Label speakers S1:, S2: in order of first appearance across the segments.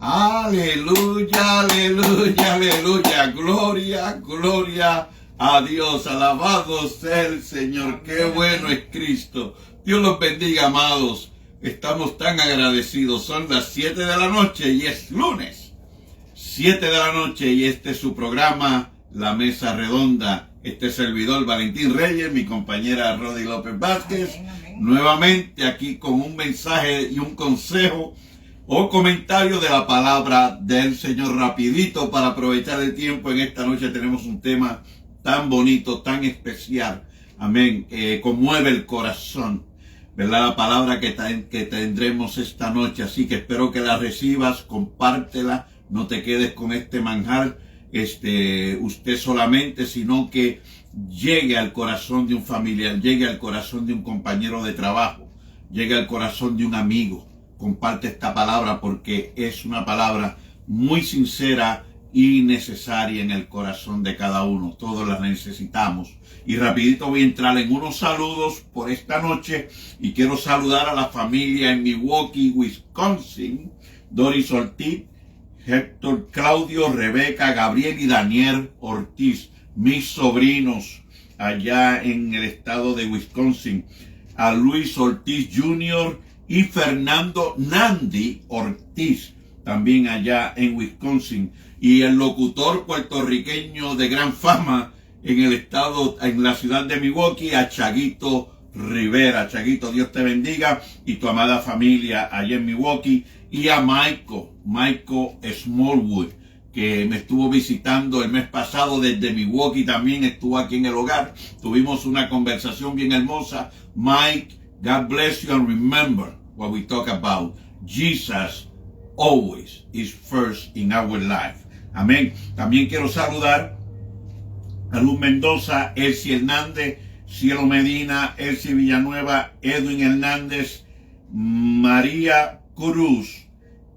S1: Aleluya, aleluya, aleluya. Gloria, gloria a Dios. Alabado sea el Señor. Qué bueno es Cristo. Dios los bendiga, amados. Estamos tan agradecidos. Son las 7 de la noche y es lunes. 7 de la noche y este es su programa, La Mesa Redonda. Este servidor Valentín Reyes, mi compañera Rodi López Vázquez. Amén. Nuevamente aquí con un mensaje y un consejo o comentario de la palabra del Señor rapidito para aprovechar el tiempo. En esta noche tenemos un tema tan bonito, tan especial, amén, conmueve el corazón, ¿verdad? La palabra que tendremos esta noche, así que espero que la recibas, compártela, no te quedes con este manjar, usted solamente, sino que llegue al corazón de un familiar, llegue al corazón de un compañero de trabajo, llegue al corazón de un amigo. Comparte esta palabra porque es una palabra muy sincera y necesaria en el corazón de cada uno. Todos la necesitamos. Y rapidito voy a entrar en unos saludos por esta noche y quiero saludar a la familia en Milwaukee, Wisconsin. Doris Ortiz, Héctor, Claudio, Rebeca, Gabriel y Daniel Ortiz, mis sobrinos allá en el estado de Wisconsin. A Luis Ortiz Jr. y Fernando Nandi Ortiz, también allá en Wisconsin. Y el locutor puertorriqueño de gran fama en el estado, en la ciudad de Milwaukee, a Chaguito Rivera. Chaguito, Dios te bendiga y tu amada familia allá en Milwaukee. Y a Michael Smallwood, que me estuvo visitando el mes pasado desde Milwaukee, también estuvo aquí en el hogar. Tuvimos una conversación bien hermosa. Mike, God bless you and remember what we talk about. Jesus always is first in our life. Amén. También quiero saludar a Luz Mendoza, Elsie Hernández, Cielo Medina, Elsie Villanueva, Edwin Hernández, María Cruz,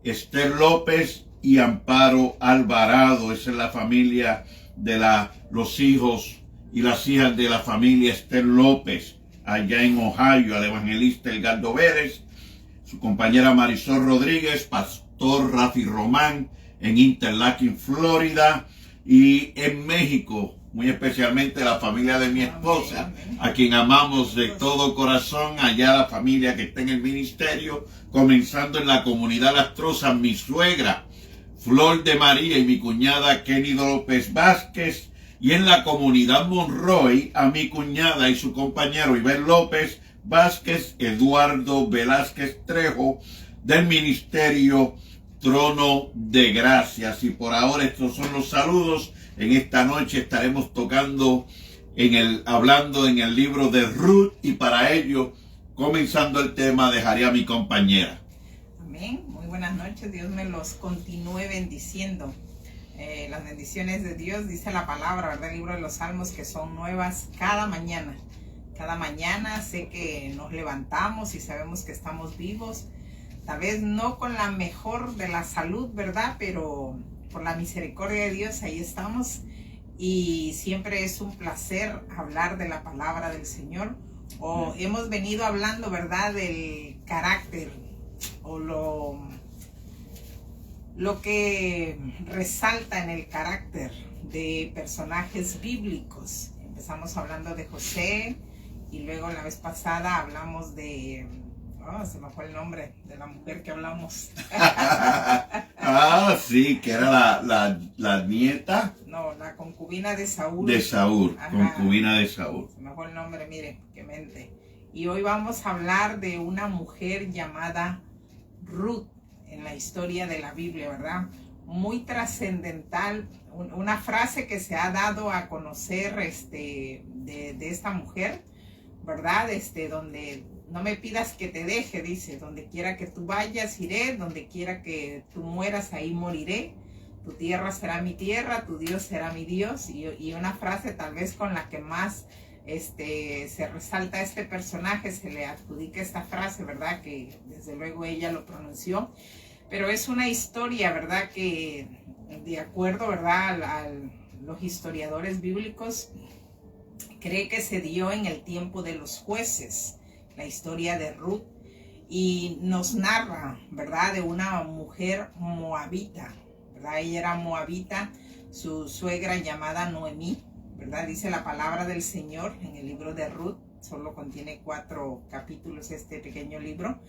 S1: Esther López y Amparo Alvarado. Esa es la familia de los hijos y las hijas de la familia Esther López, allá en Ohio, al evangelista Edgardo Vélez, su compañera Marisol Rodríguez, pastor Rafi Román en Interlaken, Florida, y en México, muy especialmente la familia de mi esposa, a quien amamos de todo corazón, allá la familia que está en el ministerio, comenzando en la comunidad Lastrosa, mi suegra Flor de María y mi cuñada Kenny López Vázquez, y en la comunidad Monroy a mi cuñada y su compañero Ibel López Vázquez, Eduardo Velázquez Trejo, del ministerio Trono de Gracias. Y por ahora estos son los saludos. En esta noche estaremos hablando en el libro de Ruth, y para ello, comenzando el tema, dejaré a mi compañera.
S2: Amén. Muy buenas noches. Dios me los continúe bendiciendo. Las bendiciones de Dios, dice la palabra, ¿verdad? El libro de los Salmos, que son nuevas cada mañana. Cada mañana sé que nos levantamos y sabemos que estamos vivos. Tal vez no con la mejor de la salud, ¿verdad? Pero por la misericordia de Dios ahí estamos. Y siempre es un placer hablar de la palabra del Señor. Hemos venido hablando, ¿verdad? Del carácter o lo que resalta en el carácter de personajes bíblicos. Empezamos hablando de José y luego la vez pasada hablamos de... se me fue el nombre de la mujer que hablamos.
S1: Sí, que era la nieta.
S2: No, la concubina de Saúl.
S1: De Saúl, ajá. Concubina de Saúl.
S2: Se me fue el nombre, mire, qué mente. Y hoy vamos a hablar de una mujer llamada Ruth en la historia de la Biblia, ¿verdad? Muy trascendental, una frase que se ha dado a conocer de esta mujer, ¿verdad? Donde no me pidas que te deje, dice, donde quiera que tú vayas iré, donde quiera que tú mueras ahí moriré, tu tierra será mi tierra, tu Dios será mi Dios, y una frase tal vez con la que más se resalta a este personaje, se le adjudica esta frase, ¿verdad? Que desde luego ella lo pronunció, pero es una historia, ¿verdad? Que de acuerdo, ¿verdad? A los historiadores bíblicos, cree que se dio en el tiempo de los jueces, la historia de Ruth, y nos narra, ¿verdad?, de una mujer moabita, ¿verdad? Ella era moabita, su suegra llamada Noemí, ¿verdad? Dice la palabra del Señor en el libro de Ruth, solo contiene 4 capítulos este pequeño libro.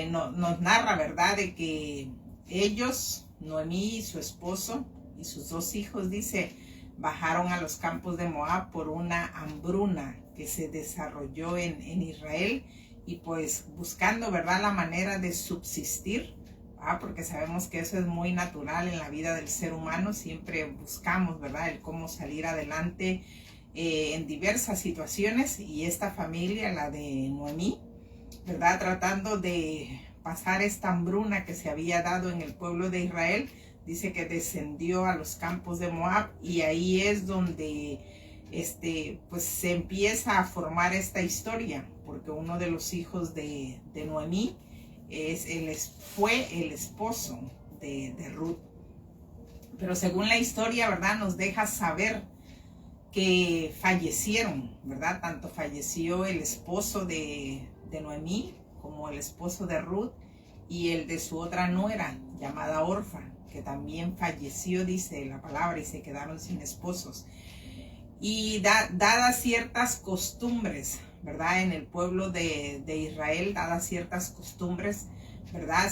S2: Nos narra, ¿verdad?, de que ellos, Noemí y su esposo y sus 2 hijos, dice, bajaron a los campos de Moab por una hambruna que se desarrolló en Israel, y pues buscando, ¿verdad?, la manera de subsistir, porque sabemos que eso es muy natural en la vida del ser humano. Siempre buscamos, ¿verdad?, el cómo salir adelante en diversas situaciones, y esta familia, la de Noemí, ¿verdad?, tratando de pasar esta hambruna que se había dado en el pueblo de Israel, dice que descendió a los campos de Moab, y ahí es donde pues se empieza a formar esta historia, porque uno de los hijos de Noemí fue el esposo de Ruth. Pero según la historia, ¿verdad?, nos deja saber que fallecieron, ¿verdad? Tanto falleció el esposo de Noemí como el esposo de Ruth, y el de su otra nuera llamada Orfa, que también falleció, dice la palabra, y se quedaron sin esposos. Y dadas ciertas costumbres, ¿verdad?, en el pueblo de Israel, dadas ciertas costumbres, ¿verdad?,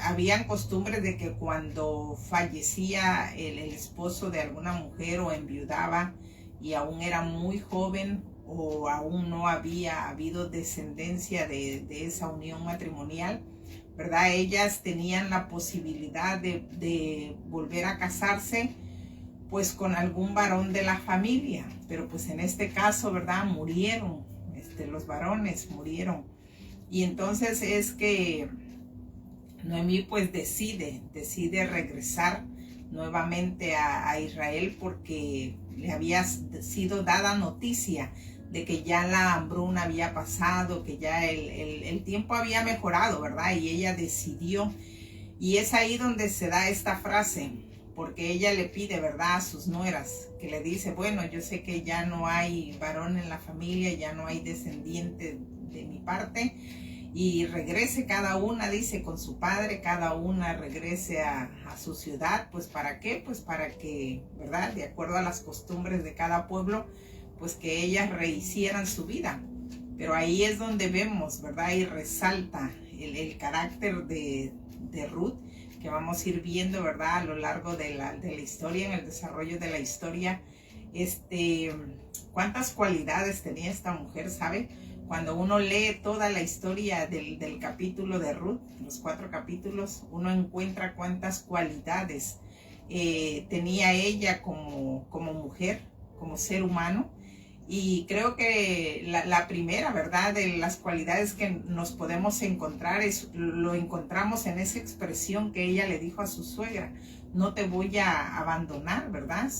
S2: habían costumbres de que cuando fallecía el esposo de alguna mujer o enviudaba y aún era muy joven o aún no había habido descendencia de esa unión matrimonial, ¿verdad?, ellas tenían la posibilidad de volver a casarse pues con algún varón de la familia, pero pues en este caso, ¿verdad?, murieron, los varones murieron. Y entonces es que Noemí pues decide regresar nuevamente a Israel, porque le había sido dada noticia de que ya la hambruna había pasado, que ya el tiempo había mejorado, ¿verdad? Y ella decidió, y es ahí donde se da esta frase, porque ella le pide, ¿verdad?, a sus nueras, que le dice, bueno, yo sé que ya no hay varón en la familia, ya no hay descendiente de mi parte, y regrese cada una, dice, con su padre, cada una regrese a su ciudad. Pues ¿para qué? Pues para que, ¿verdad?, de acuerdo a las costumbres de cada pueblo, pues que ellas rehicieran su vida. Pero ahí es donde vemos, ¿verdad?, y resalta el carácter de Ruth, que vamos a ir viendo, ¿verdad?, a lo largo de la historia, en el desarrollo de la historia. Cuántas cualidades tenía esta mujer, ¿sabe? Cuando uno lee toda la historia del capítulo de Ruth, los 4 capítulos, uno encuentra cuántas cualidades tenía ella como mujer, como ser humano. Y creo que la primera, ¿verdad?, de las cualidades que nos podemos encontrar lo encontramos en esa expresión que ella le dijo a su suegra: no te voy a abandonar, ¿verdad?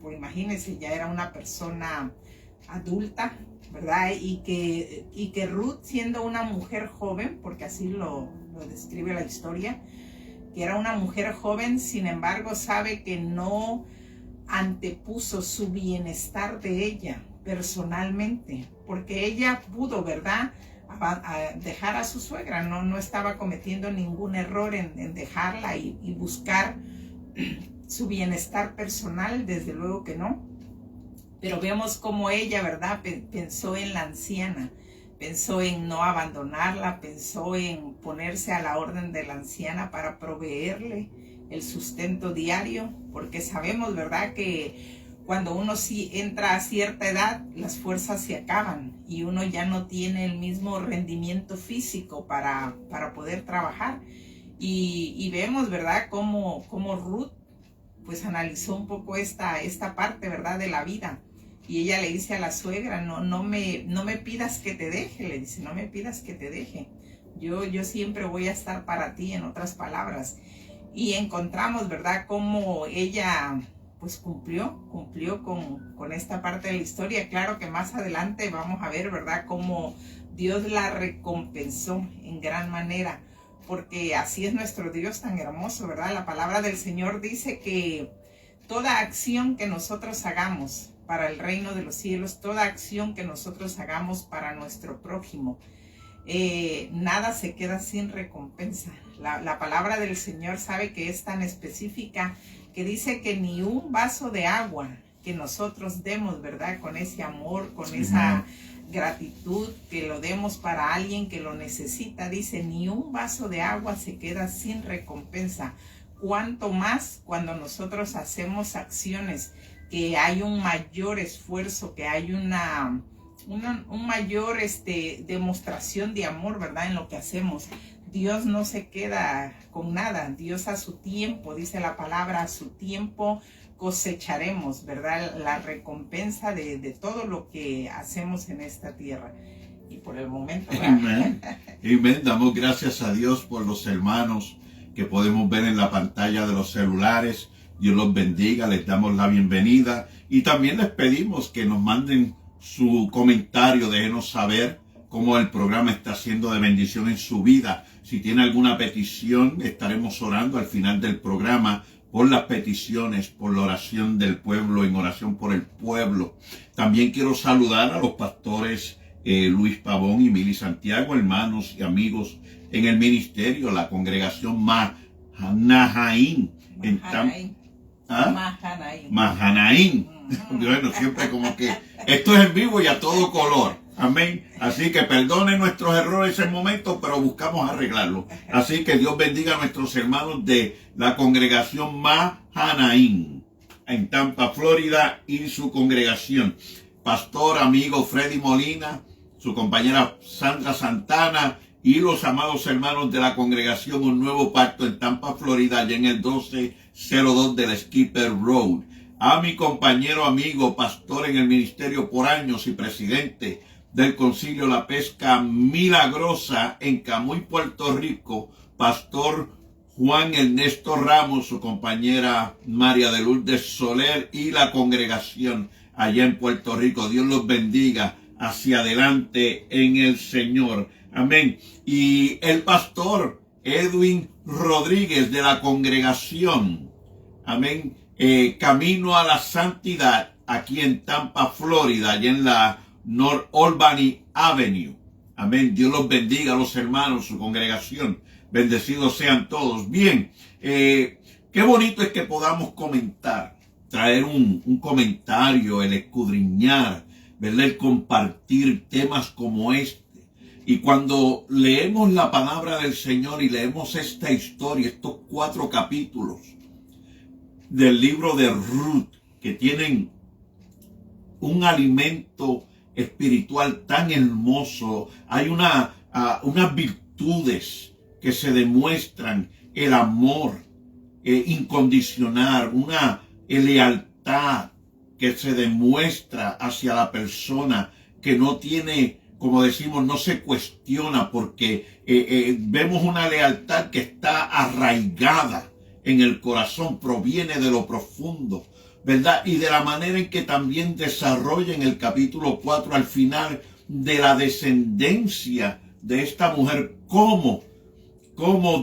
S2: Pues imagínense, ya era una persona adulta, ¿verdad? Y que Ruth, siendo una mujer joven, porque así lo describe la historia, que era una mujer joven, sin embargo sabe que no antepuso su bienestar de ella personalmente, porque ella pudo, ¿verdad?, a dejar a su suegra, no estaba cometiendo ningún error en dejarla y buscar su bienestar personal, desde luego que no. Pero vemos cómo ella, ¿verdad?, pensó en la anciana, pensó en no abandonarla, pensó en ponerse a la orden de la anciana para proveerle el sustento diario, porque sabemos, ¿verdad?, que cuando uno sí entra a cierta edad, las fuerzas se acaban y uno ya no tiene el mismo rendimiento físico para poder trabajar. Y vemos, ¿verdad?, cómo Ruth pues analizó un poco esta parte, ¿verdad?, de la vida. Y ella le dice a la suegra: no me pidas que te deje, le dice, no me pidas que te deje. Yo siempre voy a estar para ti, en otras palabras. Y encontramos, ¿verdad?, cómo ella pues cumplió con esta parte de la historia. Claro que más adelante vamos a ver, ¿verdad?, cómo Dios la recompensó en gran manera, porque así es nuestro Dios tan hermoso, ¿verdad? La palabra del Señor dice que toda acción que nosotros hagamos para el reino de los cielos, toda acción que nosotros hagamos para nuestro prójimo, nada se queda sin recompensa. La palabra del Señor sabe que es tan específica que dice que ni un vaso de agua que nosotros demos, ¿verdad? Con ese amor, con esa gratitud que lo demos para alguien que lo necesita, dice, ni un vaso de agua se queda sin recompensa. Cuanto más cuando nosotros hacemos acciones que hay un mayor esfuerzo, que hay un mayor demostración de amor, ¿verdad? En lo que hacemos. Dios no se queda con nada. Dios a su tiempo, dice la palabra, a su tiempo cosecharemos, ¿verdad? La recompensa de todo lo que hacemos en esta tierra. Y por el momento, ¿verdad?
S1: Amén. Amén. Damos gracias a Dios por los hermanos que podemos ver en la pantalla de los celulares. Dios los bendiga, les damos la bienvenida y también les pedimos que nos manden su comentario, déjenos saber cómo el programa está siendo de bendición en su vida. Si tiene alguna petición, estaremos orando al final del programa por las peticiones, por la oración del pueblo, en oración por el pueblo. También quiero saludar a los pastores Luis Pavón y Mili Santiago, hermanos y amigos en el ministerio, la congregación Mahanaim. Mahanaim. Bueno, siempre como que esto es en vivo y a todo color. Amén. Así que perdone nuestros errores en momento, pero buscamos arreglarlo. Así que Dios bendiga a nuestros hermanos de la congregación Mahanaim en Tampa, Florida, y su congregación. Pastor, amigo Freddy Molina, su compañera Sandra Santana y los amados hermanos de la congregación Un Nuevo Pacto en Tampa, Florida, allá en el 1202 de la Skipper Road. A mi compañero amigo, pastor en el ministerio por años y presidente del Concilio La Pesca Milagrosa en Camuy, Puerto Rico, pastor Juan Ernesto Ramos, su compañera María de Lourdes Soler y la congregación allá en Puerto Rico. Dios los bendiga hacia adelante en el Señor. Amén. Y el pastor Edwin Rodríguez de la congregación, amén, Camino a la Santidad, aquí en Tampa, Florida, allá en la North Albany Avenue. Amén. Dios los bendiga a los hermanos, su congregación. Bendecidos sean todos. Bien, qué bonito es que podamos comentar, traer un comentario, el escudriñar, ¿verdad? El compartir temas como este. Y cuando leemos la palabra del Señor y leemos esta historia, estos 4 capítulos del libro de Ruth, que tienen un alimento espiritual tan hermoso, hay unas virtudes que se demuestran, el amor incondicional, una lealtad que se demuestra hacia la persona, que no tiene, como decimos, no se cuestiona, porque vemos una lealtad que está arraigada en el corazón, proviene de lo profundo, ¿verdad? Y de la manera en que también desarrolla en el capítulo 4 al final de la descendencia de esta mujer, cómo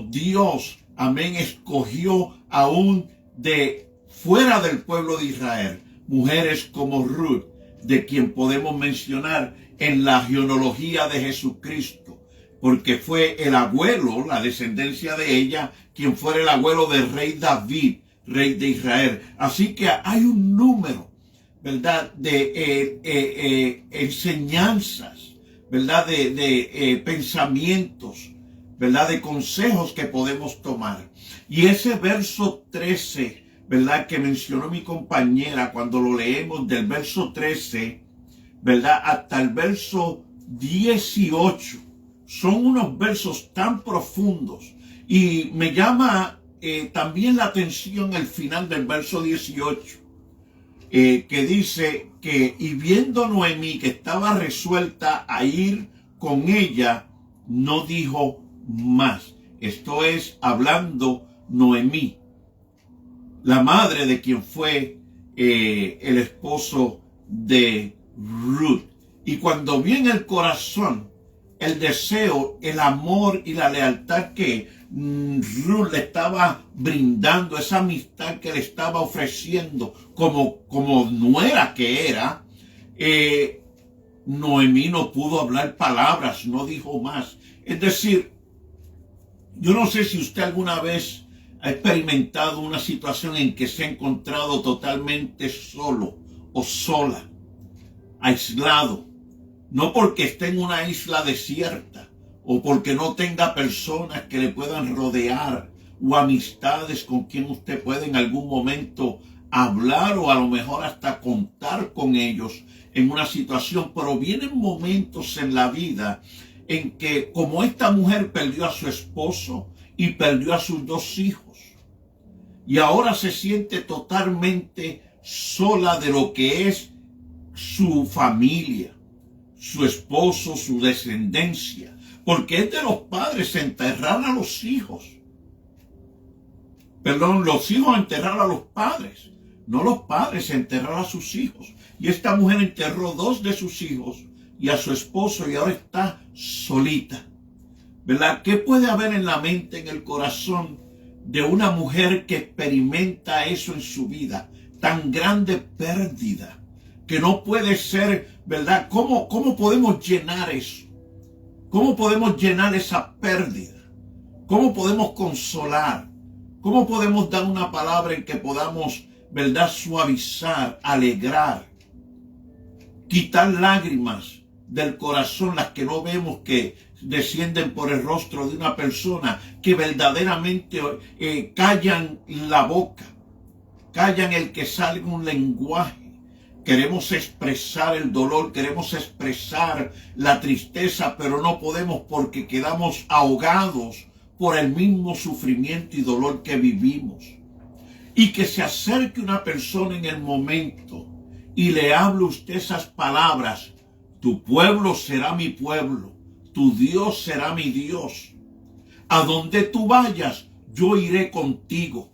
S1: Dios, amén, escogió aún de fuera del pueblo de Israel mujeres como Ruth, de quien podemos mencionar en la genealogía de Jesucristo, porque fue el abuelo, la descendencia de ella, quien fuera el abuelo del rey David, rey de Israel. Así que hay un número, ¿verdad?, de enseñanzas, ¿verdad?, de pensamientos, ¿verdad?, de consejos que podemos tomar. Y ese verso 13, ¿verdad?, que mencionó mi compañera, cuando lo leemos del verso 13, ¿verdad?, hasta el verso 18, son unos versos tan profundos. Y me llama también la atención el final del verso 18, que dice que, y viendo Noemí que estaba resuelta a ir con ella, no dijo más. Esto es hablando Noemí, la madre de quien fue el esposo de Ruth. Y cuando vi en el corazón el deseo, el amor y la lealtad que Ruth le estaba brindando, esa amistad que le estaba ofreciendo como nuera que era, Noemí no pudo hablar palabras, no dijo más. Es decir, yo no sé si usted alguna vez ha experimentado una situación en que se ha encontrado totalmente solo o sola, aislado, no porque esté en una isla desierta o porque no tenga personas que le puedan rodear o amistades con quien usted puede en algún momento hablar o a lo mejor hasta contar con ellos en una situación, pero vienen momentos en la vida en que, como esta mujer perdió a su esposo y perdió a sus 2 hijos, y ahora se siente totalmente sola de lo que es su familia, su esposo, su descendencia, porque es de los padres enterrar a los hijos. Perdón, los hijos enterrar a los padres, no los padres enterrar a sus hijos. Y esta mujer enterró 2 de sus hijos y a su esposo y ahora está solita, ¿verdad? ¿Qué puede haber en la mente, en el corazón de una mujer que experimenta eso en su vida? Tan grande pérdida que no puede ser, ¿verdad? ¿Cómo podemos llenar eso? ¿Cómo podemos llenar esa pérdida? ¿Cómo podemos consolar? ¿Cómo podemos dar una palabra en que podamos, ¿verdad?, suavizar, alegrar, quitar lágrimas del corazón, las que no vemos que descienden por el rostro de una persona, que verdaderamente callan la boca, callan el que salga un lenguaje? Queremos expresar el dolor, queremos expresar la tristeza, pero no podemos porque quedamos ahogados por el mismo sufrimiento y dolor que vivimos. Y que se acerque una persona en el momento y le hable usted esas palabras: tu pueblo será mi pueblo, tu Dios será mi Dios. A donde tú vayas, yo iré contigo.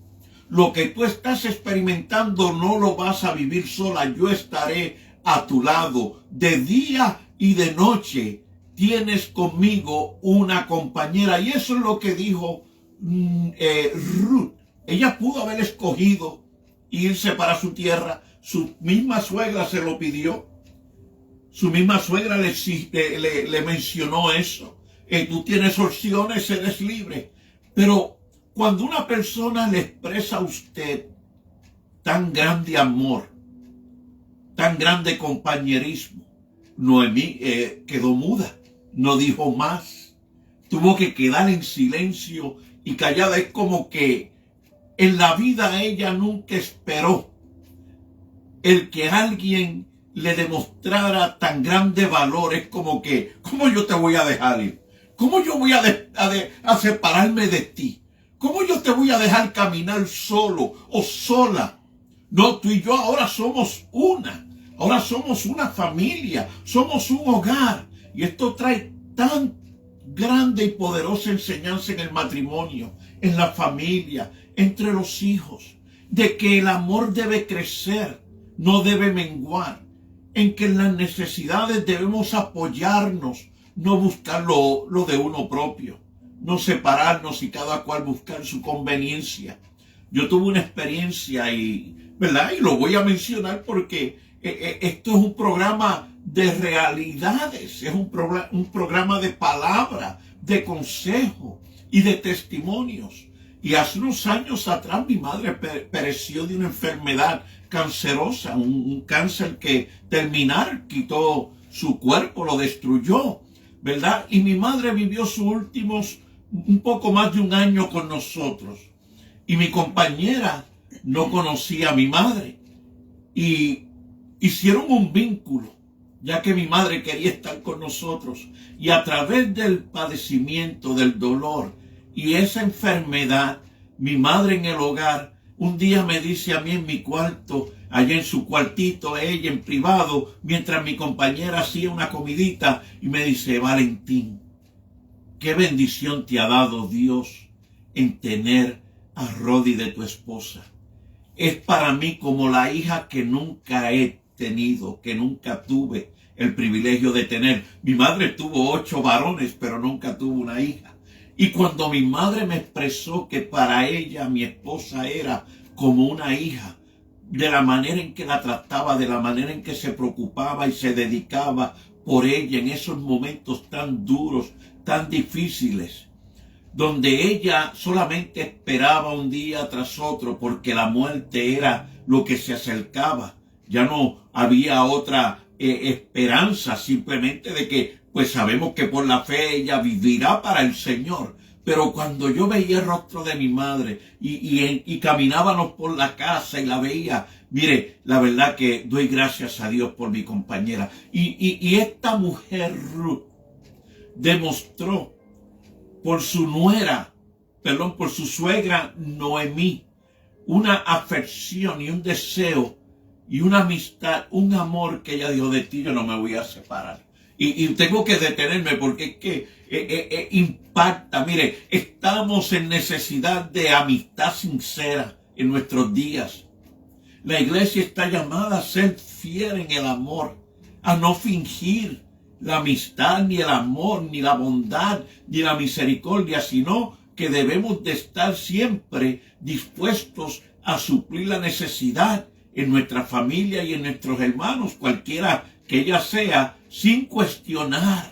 S1: Lo que tú estás experimentando no lo vas a vivir sola, yo estaré a tu lado. De día y de noche tienes conmigo una compañera. Y eso es lo que dijo Ruth. Ella pudo haber escogido irse para su tierra. Su misma suegra se lo pidió. Su misma suegra le mencionó eso. Tú tienes opciones, eres libre. Pero cuando una persona le expresa a usted tan grande amor, tan grande compañerismo, Noemí quedó muda, no dijo más, tuvo que quedar en silencio y callada. Es como que en la vida ella nunca esperó el que alguien le demostrara tan grande valor. Es como que, ¿cómo yo te voy a dejar ir? ¿Cómo yo voy a separarme de ti? ¿Cómo yo te voy a dejar caminar solo o sola? No, tú y yo ahora somos una. Ahora somos una familia. Somos un hogar. Y esto trae tan grande y poderosa enseñanza en el matrimonio, en la familia, entre los hijos. De que el amor debe crecer, no debe menguar. En que en las necesidades debemos apoyarnos, no buscar lo de uno propio. No separarnos y cada cual buscar su conveniencia. Yo tuve una experiencia ¿verdad? Y lo voy a mencionar porque esto es un programa de realidades, es un programa de palabra, de consejo y de testimonios. Y hace unos años atrás mi madre pereció de una enfermedad cancerosa, un cáncer que terminar quitó su cuerpo, lo destruyó, ¿verdad? Y mi madre vivió sus últimos un poco más de un año con nosotros. Y mi compañera no conocía a mi madre. Y hicieron un vínculo, ya que mi madre quería estar con nosotros. Y a través del padecimiento, del dolor y esa enfermedad, mi madre en el hogar, un día me dice a mí en mi cuarto, allá en su cuartito, ella en privado, mientras mi compañera hacía una comidita, y me dice: Valentín, qué bendición te ha dado Dios en tener a Rodi de tu esposa. Es para mí como la hija que nunca he tenido, que nunca tuve el privilegio de tener. Mi madre tuvo 8 varones, pero nunca tuvo una hija. Y cuando mi madre me expresó que para ella mi esposa era como una hija, de la manera en que la trataba, de la manera en que se preocupaba y se dedicaba por ella en esos momentos tan duros, tan difíciles, donde ella solamente esperaba un día tras otro porque la muerte era lo que se acercaba. Ya no había otra esperanza, simplemente de que pues sabemos que por la fe ella vivirá para el Señor. Pero cuando yo veía el rostro de mi madre y caminábamos por la casa y la veía, mire, la verdad que doy gracias a Dios por mi compañera. Y esta mujer Ruth demostró por su nuera, por su suegra Noemí, una afección y un deseo y una amistad, un amor que ella dijo: de ti yo no me voy a separar. Y tengo que detenerme porque es que impacta. Mire, estamos en necesidad de amistad sincera en nuestros días. La iglesia está llamada a ser fiel en el amor, a no fingir la amistad, ni el amor, ni la bondad, ni la misericordia, sino que debemos de estar siempre dispuestos a suplir la necesidad en nuestra familia y en nuestros hermanos, cualquiera que ella sea, sin cuestionar,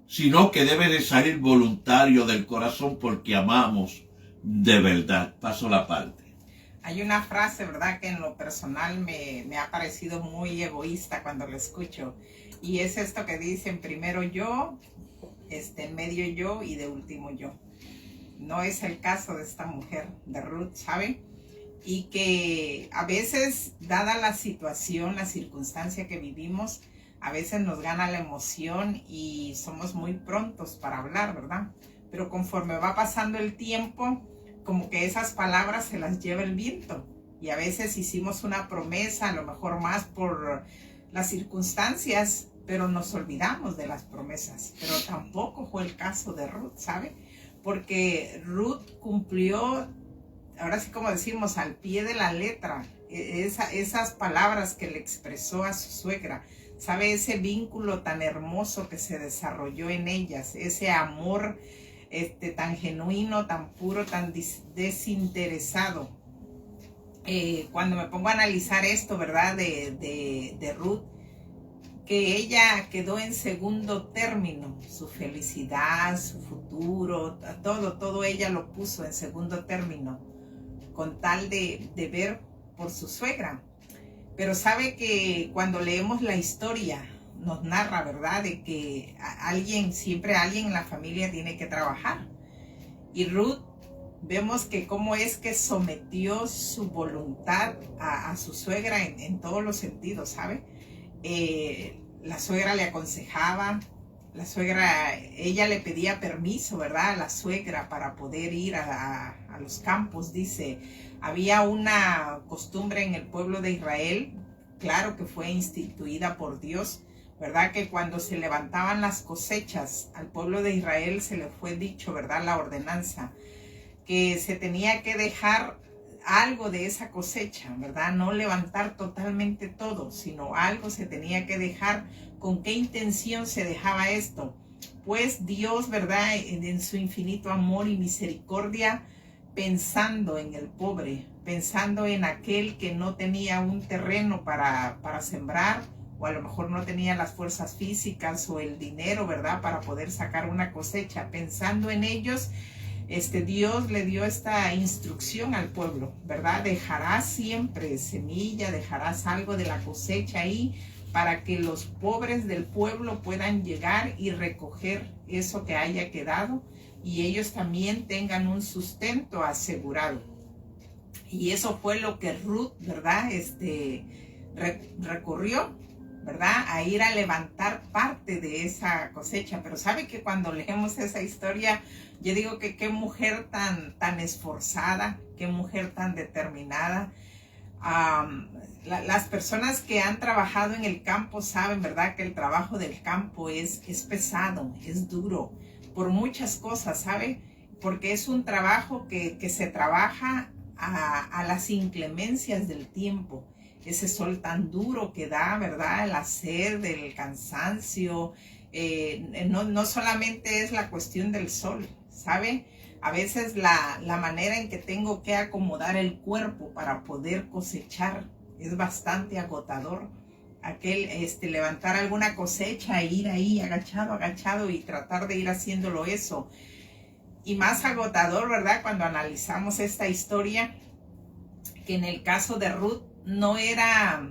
S1: sino que debe de salir voluntario del corazón porque amamos de verdad. Paso la parte.
S2: Hay una frase, ¿verdad?, que en lo personal me ha parecido muy egoísta cuando la escucho. Y es esto que dicen: primero yo, en medio yo y de último yo. No es el caso de esta mujer, de Ruth, ¿sabe? Y que a veces, dada la situación, la circunstancia que vivimos, a veces nos gana la emoción y somos muy prontos para hablar, ¿verdad? Pero conforme va pasando el tiempo, como que esas palabras se las lleva el viento. Y a veces hicimos una promesa, a lo mejor más por las circunstancias, pero nos olvidamos de las promesas. Pero tampoco fue el caso de Ruth, ¿sabe? Porque Ruth cumplió, ahora sí como decimos, al pie de la letra, esas palabras que le expresó a su suegra. ¿Sabe? Ese vínculo tan hermoso que se desarrolló en ellas, ese amor tan genuino, tan puro, tan desinteresado. Cuando me pongo a analizar esto, ¿verdad?, de Ruth, que ella quedó en segundo término, su felicidad, su futuro, todo ella lo puso en segundo término, con tal de ver por su suegra. Pero sabe que cuando leemos la historia, nos narra, ¿verdad?, de que siempre alguien en la familia tiene que trabajar. Y Ruth, vemos que cómo es que sometió su voluntad a su suegra en todos los sentidos, ¿sabe? La suegra le aconsejaba, ella le pedía permiso, ¿verdad?, a la suegra para poder ir a los campos. Dice, había una costumbre en el pueblo de Israel, claro que fue instituida por Dios, ¿verdad?, que cuando se levantaban las cosechas, al pueblo de Israel se le fue dicho, ¿verdad?, la ordenanza, que se tenía que dejar algo de esa cosecha, ¿verdad? No levantar totalmente todo, sino algo se tenía que dejar. ¿Con qué intención se dejaba esto? Pues Dios, ¿verdad?, en su infinito amor y misericordia, pensando en el pobre, pensando en aquel que no tenía un terreno para sembrar, o a lo mejor no tenía las fuerzas físicas o el dinero, ¿verdad?, para poder sacar una cosecha. Pensando en ellos, Dios le dio esta instrucción al pueblo, ¿verdad? Dejarás siempre semilla, dejarás algo de la cosecha ahí para que los pobres del pueblo puedan llegar y recoger eso que haya quedado y ellos también tengan un sustento asegurado. Y eso fue lo que Ruth, ¿verdad?, recurrió, ¿verdad?, a ir a levantar parte de esa cosecha. Pero sabe que cuando leemos esa historia, yo digo que qué mujer tan esforzada, qué mujer tan determinada. Las personas que han trabajado en el campo saben, ¿verdad?, que el trabajo del campo es pesado, es duro, por muchas cosas, ¿sabe? Porque es un trabajo que se trabaja a las inclemencias del tiempo. Ese sol tan duro que da, ¿verdad?, la sed, el cansancio. No solamente es la cuestión del sol, ¿sabe? A veces la manera en que tengo que acomodar el cuerpo para poder cosechar es bastante agotador. levantar alguna cosecha e ir ahí agachado y tratar de ir haciéndolo eso. Y más agotador, ¿verdad? Cuando analizamos esta historia, que en el caso de Ruth no era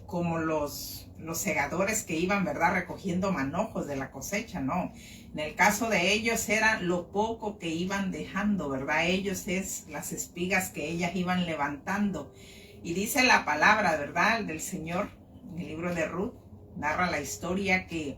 S2: como los segadores que iban, ¿verdad?, recogiendo manojos de la cosecha, no. En el caso de ellos era lo poco que iban dejando, ¿verdad? Ellos es las espigas que ellas iban levantando. Y dice la palabra, ¿verdad?, del Señor, en el libro de Ruth, narra la historia que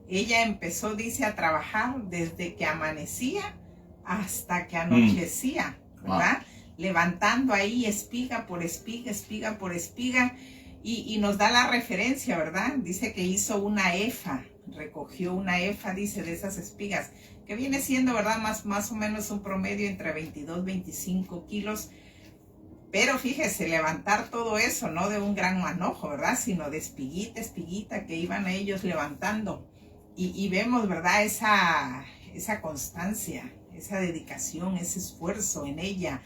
S2: ella empezó, dice, a trabajar desde que amanecía hasta que anochecía, ¿verdad? Levantando ahí espiga por espiga, espiga por espiga. Y nos da la referencia, ¿verdad? Dice que hizo una efa, recogió una efa, dice, de esas espigas, que viene siendo, ¿verdad?, más o menos un promedio entre 22, 25 kilos. Pero fíjese, levantar todo eso, no de un gran manojo, ¿verdad?, sino de espiguita, espiguita que iban ellos levantando. Y vemos, ¿verdad?, esa constancia, esa dedicación, ese esfuerzo en ella.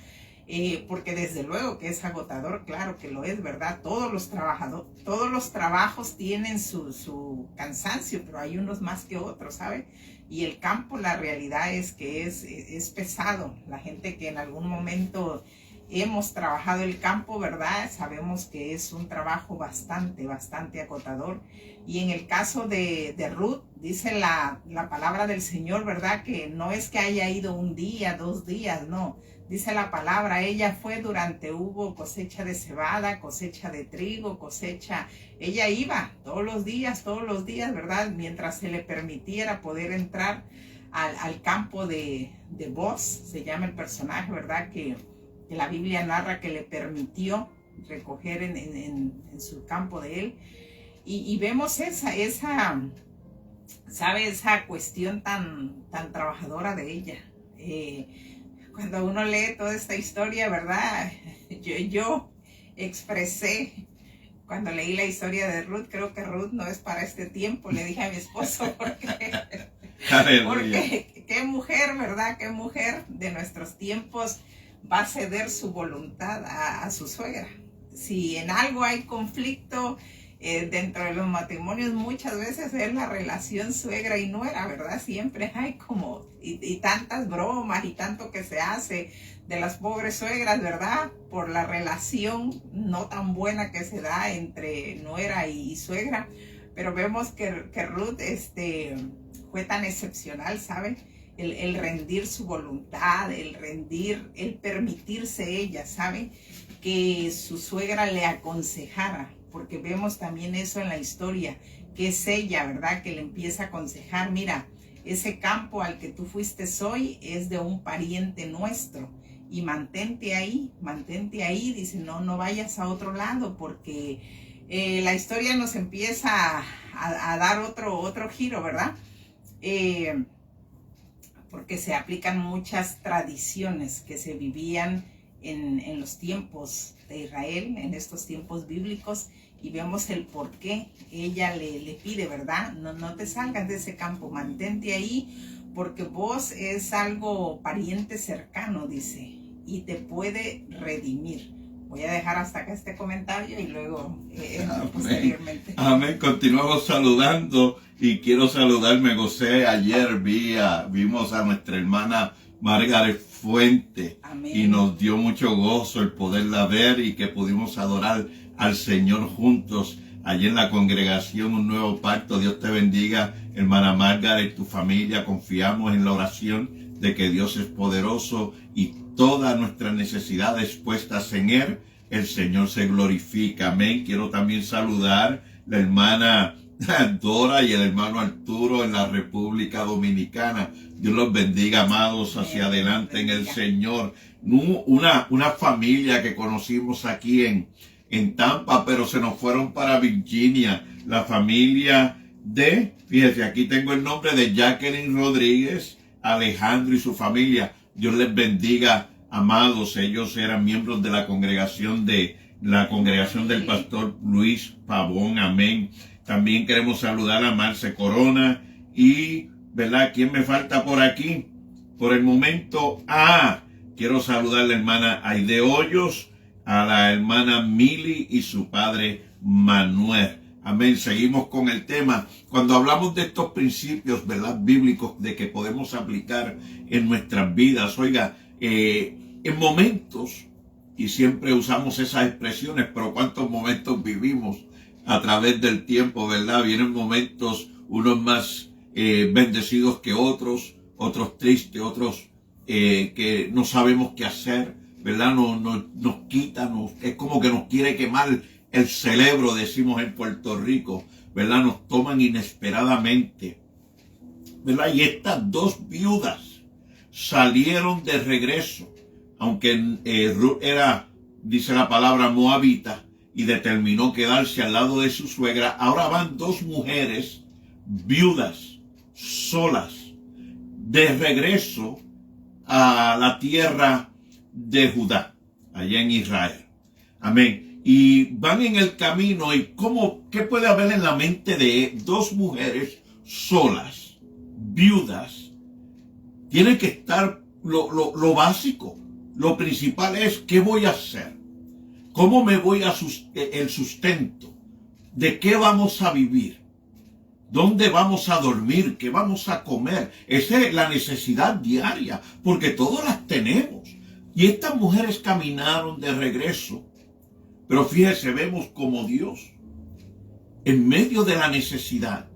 S2: Porque desde luego que es agotador, claro que lo es, ¿verdad? Todos los trabajos tienen su cansancio, pero hay unos más que otros, ¿sabe? Y el campo, la realidad es que es pesado. La gente que en algún momento hemos trabajado el campo, ¿verdad?, sabemos que es un trabajo bastante agotador. Y en el caso de Ruth, dice la palabra del Señor, ¿verdad?, que no es que haya ido un día, 2 días, no. Dice la palabra, ella fue hubo cosecha de cebada, cosecha de trigo, ella iba todos los días, ¿verdad?, mientras se le permitiera poder entrar al campo de Boz, se llama el personaje, ¿verdad?, que la Biblia narra que le permitió recoger en su campo de él. Y vemos esa cuestión tan trabajadora de ella. Cuando uno lee toda esta historia, ¿verdad? Yo expresé, cuando leí la historia de Ruth, creo que Ruth no es para este tiempo, le dije a mi esposo, porque qué mujer, ¿verdad? Qué mujer de nuestros tiempos va a ceder su voluntad a su suegra. Si en algo hay conflicto dentro de los matrimonios, muchas veces es la relación suegra y nuera, ¿verdad? Siempre hay y tantas bromas y tanto que se hace de las pobres suegras, ¿verdad?, por la relación no tan buena que se da entre nuera y suegra. Pero vemos que Ruth fue tan excepcional, ¿sabe? El rendir su voluntad, el permitirse ella, ¿sabe?, que su suegra le aconsejara, porque vemos también eso en la historia, que es ella, ¿verdad?, que le empieza a aconsejar, mira, ese campo al que tú fuiste hoy es de un pariente nuestro, y mantente ahí, dice, no vayas a otro lado, porque la historia nos empieza a dar otro giro, ¿verdad? Porque se aplican muchas tradiciones que se vivían en los tiempos de Israel, en estos tiempos bíblicos, y vemos el por qué ella le pide, ¿verdad? No te salgas de ese campo, mantente ahí, porque vos es algo pariente cercano, dice, y te puede redimir. Voy a dejar hasta acá este comentario y luego posteriormente.
S1: Amén. Continuamos saludando y quiero saludar, me gocé ayer, vimos a nuestra hermana Margaret Fuente.
S2: Amén.
S1: Y nos dio mucho gozo el poderla ver y que pudimos adorar al Señor juntos allí en la congregación Un Nuevo Pacto. Dios te bendiga, hermana Margaret, tu familia. Confiamos en la oración de que Dios es poderoso y todas nuestras necesidades puestas en Él, el Señor se glorifica. Amén. Quiero también saludar la hermana Dora y el hermano Arturo en la República Dominicana. Dios los bendiga, amados, hacia adelante en el Señor. Una familia que conocimos aquí en Tampa, pero se nos fueron para Virginia. La familia fíjese, aquí tengo el nombre de Jacqueline Rodríguez, Alejandro y su familia. Dios les bendiga, amados. Ellos eran miembros de la congregación del pastor Luis Pavón. Amén. También queremos saludar a Marce Corona y, ¿verdad? ¿Quién me falta por aquí? Por el momento, quiero saludar a la hermana Aide Hoyos, a la hermana Mili y su padre Manuel. Amén. Seguimos con el tema. Cuando hablamos de estos principios, ¿verdad?, bíblicos de que podemos aplicar en nuestras vidas, oiga, en momentos, y siempre usamos esas expresiones, pero ¿cuántos momentos vivimos a través del tiempo, verdad? Vienen momentos, unos más bendecidos que otros, otros tristes, otros que no sabemos qué hacer, ¿verdad? Nos quita, es como que nos quiere quemar el cerebro, decimos en Puerto Rico, ¿verdad? Nos toman inesperadamente, ¿verdad? Y estas dos viudas salieron de regreso, aunque Ruth era, dice la palabra, moabita, y determinó quedarse al lado de su suegra. Ahora van dos mujeres viudas, solas, de regreso a la tierra de Judá, allá en Israel. Amén. Y van en el camino, y ¿qué puede haber en la mente de dos mujeres solas, viudas? Tiene que estar lo básico. Lo principal es, ¿qué voy a hacer? ¿Cómo me voy a el sustento? ¿De qué vamos a vivir? ¿Dónde vamos a dormir? ¿Qué vamos a comer? Esa es la necesidad diaria, porque todos las tenemos. Y estas mujeres caminaron de regreso. Pero fíjese, vemos como Dios, en medio de la necesidad,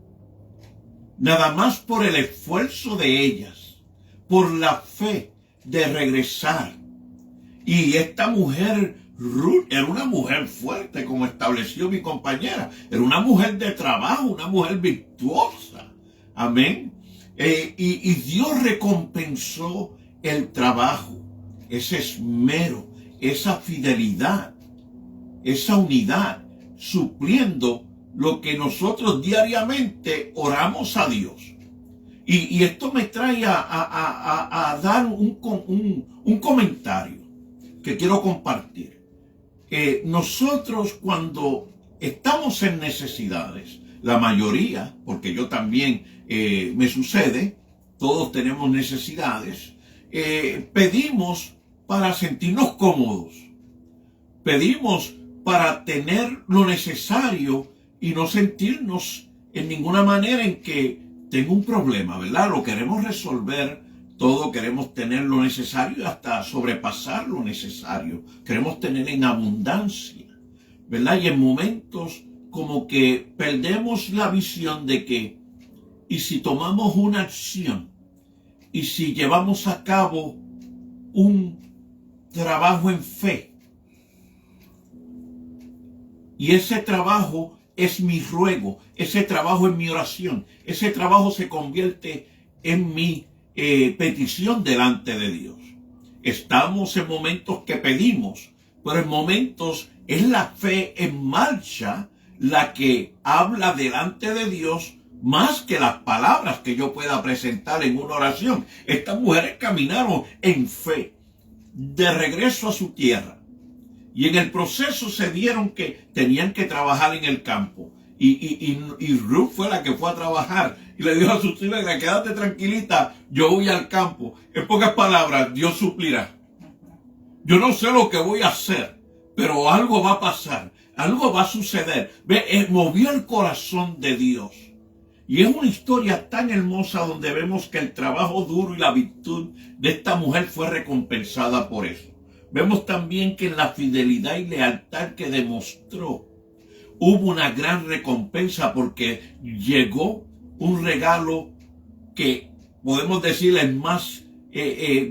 S1: nada más por el esfuerzo de ellas, por la fe de regresar. Y esta mujer, Ruth, era una mujer fuerte, como estableció mi compañera. Era una mujer de trabajo, una mujer virtuosa. Amén. Y Dios recompensó el trabajo, ese esmero, esa fidelidad, esa unidad, supliendo lo que nosotros diariamente oramos a Dios. Y esto me trae a dar un comentario que quiero compartir. Nosotros, cuando estamos en necesidades, la mayoría, porque yo también me sucede, todos tenemos necesidades, pedimos para sentirnos cómodos, pedimos para tener lo necesario y no sentirnos en ninguna manera en que tengo un problema, ¿verdad? Lo queremos resolver todo, queremos tener lo necesario y hasta sobrepasar lo necesario. Queremos tener en abundancia, ¿verdad? Y en momentos como que perdemos la visión de que, y si tomamos una acción, y si llevamos a cabo un trabajo en fe, y ese trabajo es mi ruego, ese trabajo es mi oración, ese trabajo se convierte en mi petición delante de Dios. Estamos en momentos que pedimos, pero en momentos es la fe en marcha la que habla delante de Dios más que las palabras que yo pueda presentar en una oración. Estas mujeres caminaron en fe de regreso a su tierra. Y en el proceso se vieron que tenían que trabajar en el campo. Y Ruth fue la que fue a trabajar. Y le dijo a su suegra, quédate tranquilita, yo voy al campo. En pocas palabras, Dios suplirá. Yo no sé lo que voy a hacer, pero algo va a pasar, algo va a suceder. Movió el corazón de Dios. Y es una historia tan hermosa donde vemos que el trabajo duro y la virtud de esta mujer fue recompensada por eso. Vemos también que en la fidelidad y lealtad que demostró hubo una gran recompensa, porque llegó un regalo que podemos decir el más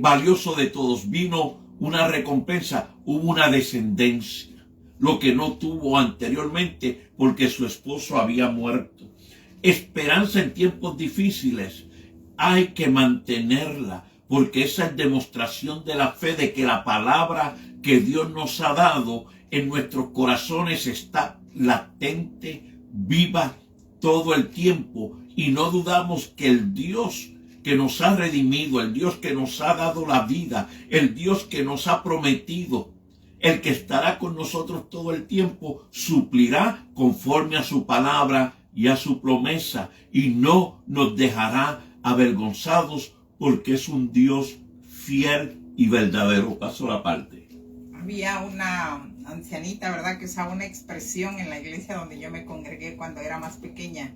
S1: valioso de todos. Vino una recompensa, hubo una descendencia, lo que no tuvo anteriormente porque su esposo había muerto. Esperanza en tiempos difíciles hay que mantenerla, porque esa es demostración de la fe, de que la palabra que Dios nos ha dado en nuestros corazones está latente, viva todo el tiempo, y no dudamos que el Dios que nos ha redimido, el Dios que nos ha dado la vida, el Dios que nos ha prometido, el que estará con nosotros todo el tiempo, suplirá conforme a su palabra y a su promesa, y no nos dejará avergonzados, porque es un Dios fiel y verdadero. Paso la parte.
S2: había una ancianita, ¿verdad?, que usaba una expresión en la iglesia donde yo me congregué cuando era más pequeña.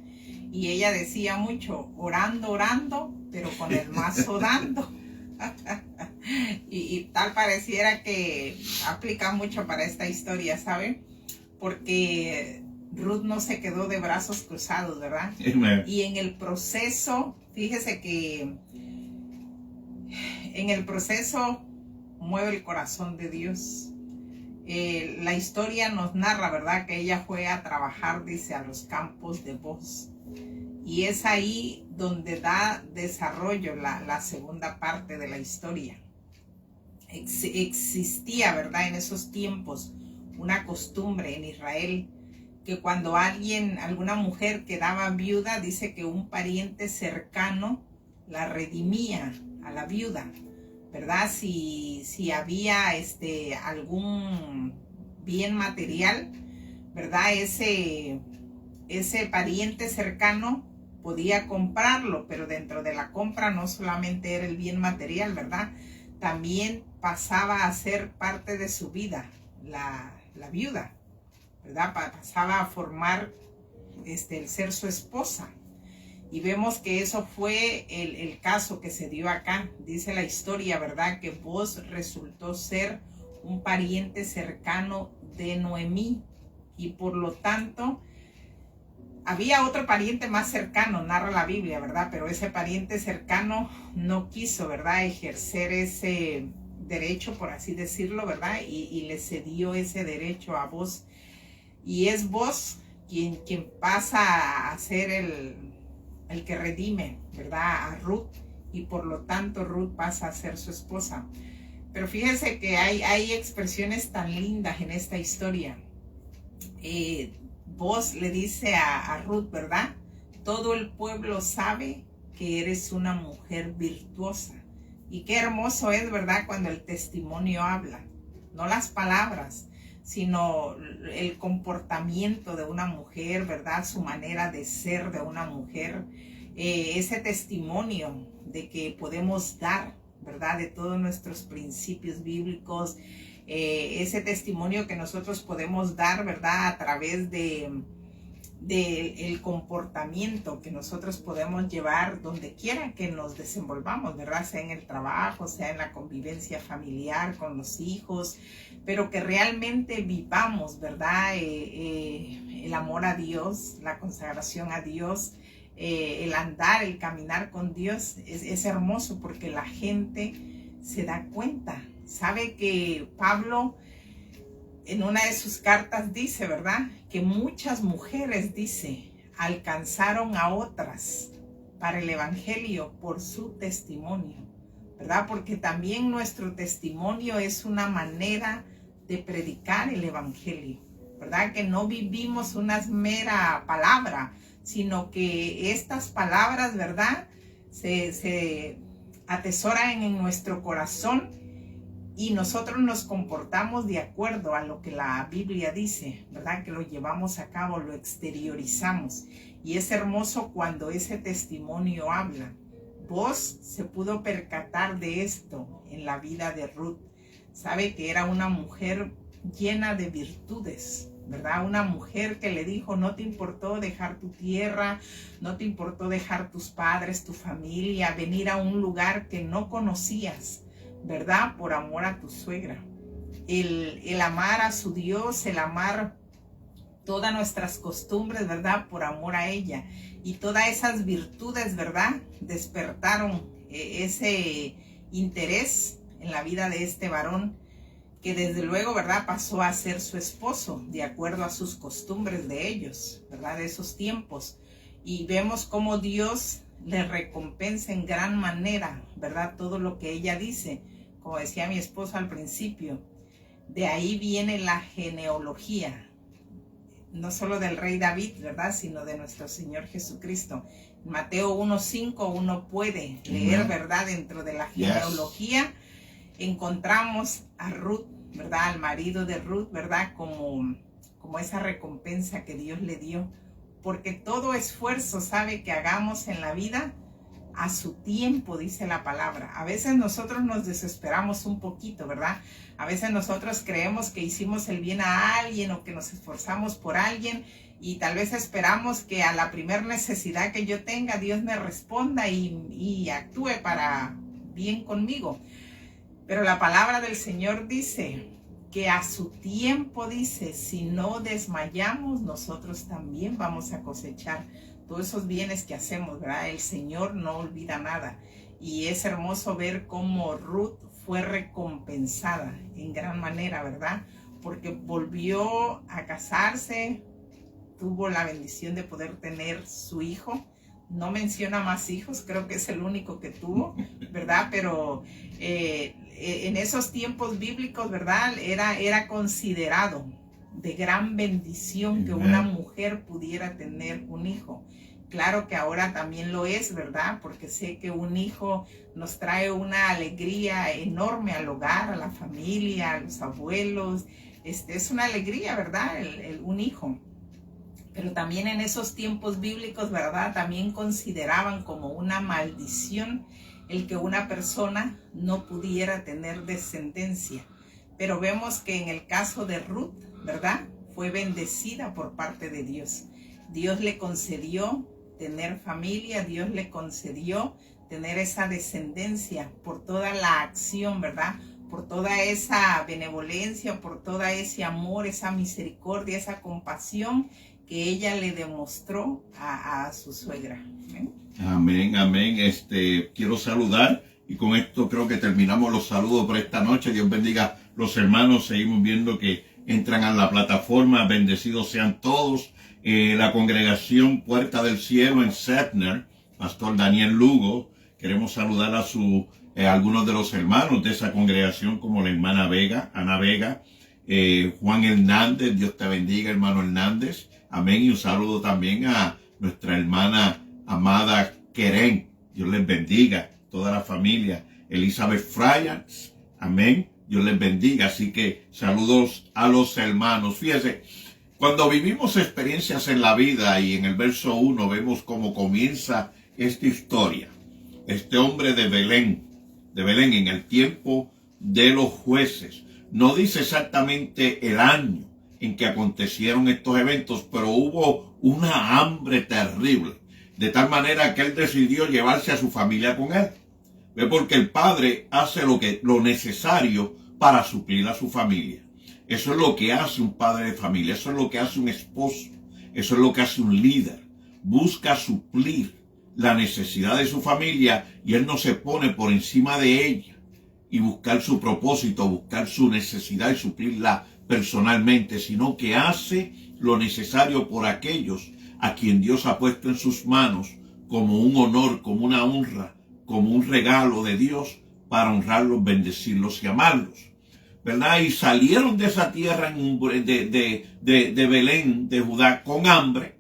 S2: Y ella decía mucho, orando, orando, pero con el mazo dando. y tal pareciera que aplica mucho para esta historia, ¿sabe? Porque Ruth no se quedó de brazos cruzados, ¿verdad?
S1: Amen.
S2: Y en el proceso, fíjese que en el proceso mueve el corazón de Dios. La historia nos narra, ¿verdad?, que ella fue a trabajar, dice, a los campos de Booz. Y es ahí donde da desarrollo la segunda parte de la historia. Existía, ¿verdad?, en esos tiempos una costumbre en Israel que cuando alguna mujer quedaba viuda, dice que un pariente cercano la redimía a la viuda, ¿verdad? Si había algún bien material, ¿verdad? Ese pariente cercano podía comprarlo, pero dentro de la compra no solamente era el bien material, ¿verdad? También pasaba a ser parte de su vida, la viuda, ¿verdad? Pasaba a formar el ser su esposa. Y vemos que eso fue el caso que se dio acá. Dice la historia, ¿verdad?, que Booz resultó ser un pariente cercano de Noemí. Y por lo tanto, había otro pariente más cercano, narra la Biblia, ¿verdad? Pero ese pariente cercano no quiso, ¿verdad?, ejercer ese derecho, por así decirlo, ¿verdad? Y le cedió ese derecho a Booz. Y es Booz quien pasa a ser el que redime, ¿verdad?, a Ruth. Y por lo tanto Ruth pasa a ser su esposa. Pero fíjense que hay expresiones tan lindas en esta historia. Booz le dice a Ruth, ¿verdad? Todo el pueblo sabe que eres una mujer virtuosa. Y qué hermoso es, ¿verdad?, cuando el testimonio habla. No las palabras, sino el comportamiento de una mujer, ¿verdad? Su manera de ser de una mujer. Ese testimonio de que podemos dar, ¿verdad?, de todos nuestros principios bíblicos. Ese testimonio que nosotros podemos dar, ¿verdad?, a través de el comportamiento que nosotros podemos llevar donde quiera que nos desenvolvamos, ¿verdad?, sea en el trabajo, sea en la convivencia familiar con los hijos, pero que realmente vivamos, ¿verdad?, el amor a Dios, la consagración a Dios, el andar, el caminar con Dios. Es hermoso porque la gente se da cuenta. Sabe que Pablo en una de sus cartas dice, ¿verdad?, que muchas mujeres, dice, alcanzaron a otras para el evangelio por su testimonio, ¿verdad? Porque también nuestro testimonio es una manera de predicar el evangelio, ¿verdad? Que no vivimos una mera palabra, sino que estas palabras, ¿verdad?, se atesoran en nuestro corazón. Y nosotros nos comportamos de acuerdo a lo que la Biblia dice, ¿verdad? Que lo llevamos a cabo, lo exteriorizamos. Y es hermoso cuando ese testimonio habla. Booz se pudo percatar de esto en la vida de Ruth. Sabe que era una mujer llena de virtudes, ¿verdad? Una mujer que le dijo, no te importó dejar tu tierra, no te importó dejar tus padres, tu familia, venir a un lugar que no conocías, ¿verdad?, por amor a tu suegra. El amar a su Dios, el amar todas nuestras costumbres, ¿verdad?, por amor a ella. Y todas esas virtudes, ¿verdad?, despertaron ese interés en la vida de este varón, que desde luego, ¿verdad?, pasó a ser su esposo, de acuerdo a sus costumbres de ellos, ¿verdad?, de esos tiempos. Y vemos cómo Dios le recompensa en gran manera, ¿verdad?, todo lo que ella dice. Como decía mi esposo al principio, de ahí viene la genealogía, no solo del rey David, ¿verdad?, sino de nuestro Señor Jesucristo. En Mateo 1:5 uno puede leer, ¿verdad?, dentro de la genealogía, encontramos a Ruth, ¿verdad?, al marido de Ruth, ¿verdad?, como esa recompensa que Dios le dio. Porque todo esfuerzo, sabe, que hagamos en la vida, a su tiempo, dice la palabra. A veces nosotros nos desesperamos un poquito, ¿verdad? A veces nosotros creemos que hicimos el bien a alguien o que nos esforzamos por alguien y tal vez esperamos que a la primer necesidad que yo tenga, Dios me responda y actúe para bien conmigo. Pero la palabra del Señor dice que a su tiempo, dice, si no desmayamos, nosotros también vamos a cosechar todos esos bienes que hacemos, ¿verdad? El Señor no olvida nada. Y es hermoso ver cómo Ruth fue recompensada en gran manera, ¿verdad? Porque volvió a casarse, tuvo la bendición de poder tener su hijo. No menciona más hijos, creo que es el único que tuvo, ¿verdad? Pero en esos tiempos bíblicos, ¿verdad? Era considerado de gran bendición que una mujer pudiera tener un hijo. Claro que ahora también lo es, ¿verdad? Porque sé que un hijo nos trae una alegría enorme al hogar, a la familia, a los abuelos. Es una alegría, ¿verdad? Un hijo. Pero también en esos tiempos bíblicos, ¿verdad? También consideraban como una maldición el que una persona no pudiera tener descendencia. Pero vemos que en el caso de Ruth, ¿verdad? Fue bendecida por parte de Dios. Dios le concedió tener familia, Dios le concedió tener esa descendencia por toda la acción, ¿verdad? Por toda esa benevolencia, por todo ese amor, esa misericordia, esa compasión que ella le demostró a su suegra. ¿Amén?
S1: Amén, amén. Quiero saludar y con esto creo que terminamos los saludos por esta noche. Dios bendiga los hermanos. Seguimos viendo que entran a la plataforma. Bendecidos sean todos. La congregación Puerta del Cielo en Setner, Pastor Daniel Lugo. Queremos saludar a algunos de los hermanos de esa congregación, como la hermana Vega, Ana Vega, Juan Hernández. Dios te bendiga, hermano Hernández. Amén. Y un saludo también a nuestra hermana amada Keren. Dios les bendiga. Toda la familia. Elizabeth Fryans. Amén. Dios les bendiga. Así que saludos a los hermanos. Fíjese, cuando vivimos experiencias en la vida y en el verso 1 vemos cómo comienza esta historia. Este hombre de Belén en el tiempo de los jueces. No dice exactamente el año en que acontecieron estos eventos, pero hubo una hambre terrible, de tal manera que él decidió llevarse a su familia con él. ¿Ve? Porque el padre hace lo necesario para suplir a su familia. Eso es lo que hace un padre de familia, eso es lo que hace un esposo, eso es lo que hace un líder. Busca suplir la necesidad de su familia y él no se pone por encima de ella y buscar su propósito, buscar su necesidad y suplirla personalmente, sino que hace lo necesario por aquellos a quien Dios ha puesto en sus manos como un honor, como una honra, como un regalo de Dios para honrarlos, bendecirlos y amarlos, ¿verdad? Y salieron de esa tierra de Belén, de Judá, con hambre,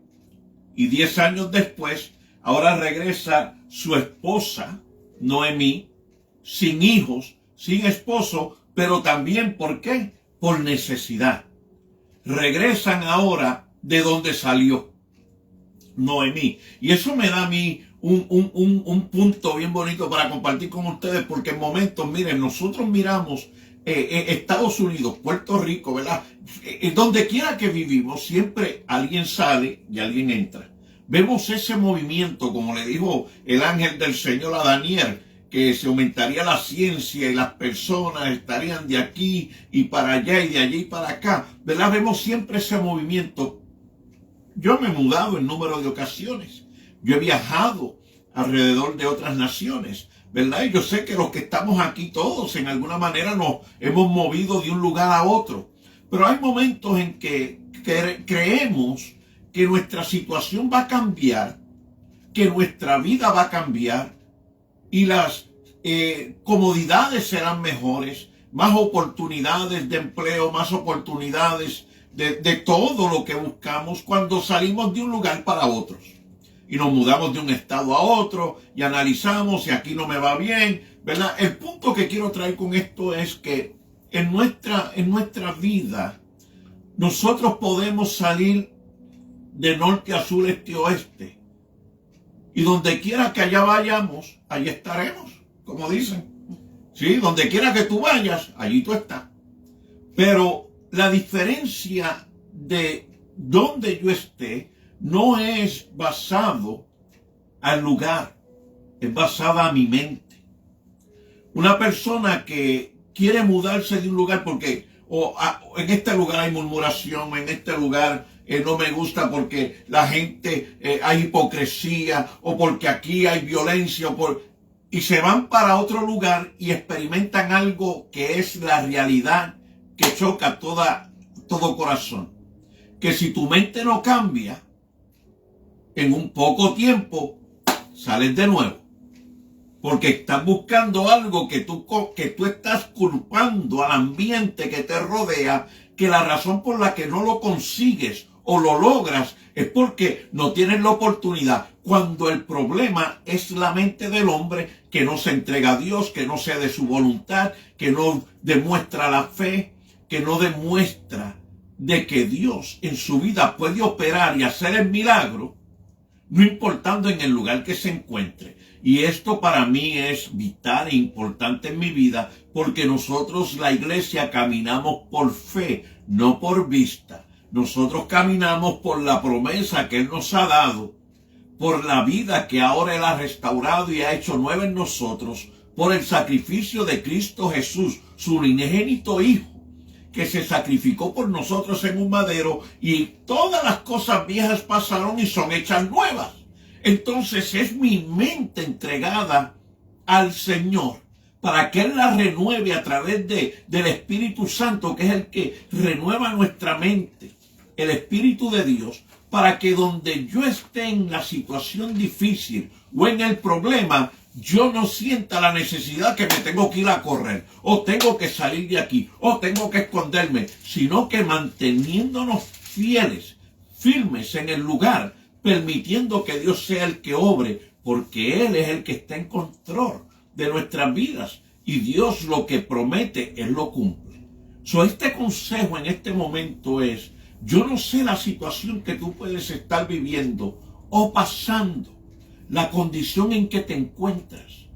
S1: y 10 años después, ahora regresa su esposa, Noemí, sin hijos, sin esposo, pero también, ¿por qué? Por necesidad. Regresan ahora de donde salió Noemí. Y eso me da a mí un punto bien bonito para compartir con ustedes, porque en momentos, miren, nosotros miramos Estados Unidos, Puerto Rico, ¿verdad? Donde quiera que vivimos, siempre alguien sale y alguien entra. Vemos ese movimiento, como le dijo el ángel del Señor a Daniel, que se aumentaría la ciencia y las personas estarían de aquí y para allá y de allí y para acá, ¿verdad? Vemos siempre ese movimiento. Yo me he mudado en número de ocasiones. Yo he viajado alrededor de otras naciones, ¿verdad? Y yo sé que los que estamos aquí todos en alguna manera nos hemos movido de un lugar a otro. Pero hay momentos en que creemos que nuestra situación va a cambiar, que nuestra vida va a cambiar y las comodidades serán mejores, más oportunidades de empleo, más oportunidades de todo lo que buscamos cuando salimos de un lugar para otros. Y nos mudamos de un estado a otro y analizamos si aquí no me va bien, ¿verdad? El punto que quiero traer con esto es que en nuestra vida nosotros podemos salir de norte a sur, este a oeste, Y donde quiera que allá vayamos, allí estaremos, como dicen. Sí, donde quiera que tú vayas, allí tú estás. Pero la diferencia de donde yo esté no es basado al lugar, es basada a mi mente. Una persona que quiere mudarse de un lugar porque en este lugar hay murmuración, en este lugar no me gusta porque la gente hay hipocresía, o porque aquí hay violencia, y se van para otro lugar y experimentan algo que es la realidad que choca todo corazón. Que si tu mente no cambia, en un poco tiempo sales de nuevo. Porque estás buscando algo que tú estás culpando al ambiente que te rodea, que la razón por la que no lo consigues o lo logras es porque no tienes la oportunidad. Cuando el problema es la mente del hombre que no se entrega a Dios, que no sea de su voluntad, que no demuestra la fe, que no demuestra de que Dios en su vida puede operar y hacer el milagro, no importando en el lugar que se encuentre. Y esto para mí es vital e importante en mi vida, porque nosotros, la iglesia, caminamos por fe, no por vista. Nosotros caminamos por la promesa que Él nos ha dado, por la vida que ahora Él ha restaurado y ha hecho nueva en nosotros, por el sacrificio de Cristo Jesús, su unigénito Hijo, que se sacrificó por nosotros en un madero, y todas las cosas viejas pasaron y son hechas nuevas. Entonces es mi mente entregada al Señor para que Él la renueve a través del Espíritu Santo, que es el que renueva nuestra mente, el Espíritu de Dios, para que donde yo esté en la situación difícil o en el problema, yo no sienta la necesidad que me tengo que ir a correr, o tengo que salir de aquí, o tengo que esconderme, sino que manteniéndonos fieles, firmes en el lugar, permitiendo que Dios sea el que obre, porque Él es el que está en control de nuestras vidas, y Dios lo que promete, Él lo cumple. Este consejo en este momento es, yo no sé la situación que tú puedes estar viviendo o pasando, la condición en que te encuentras,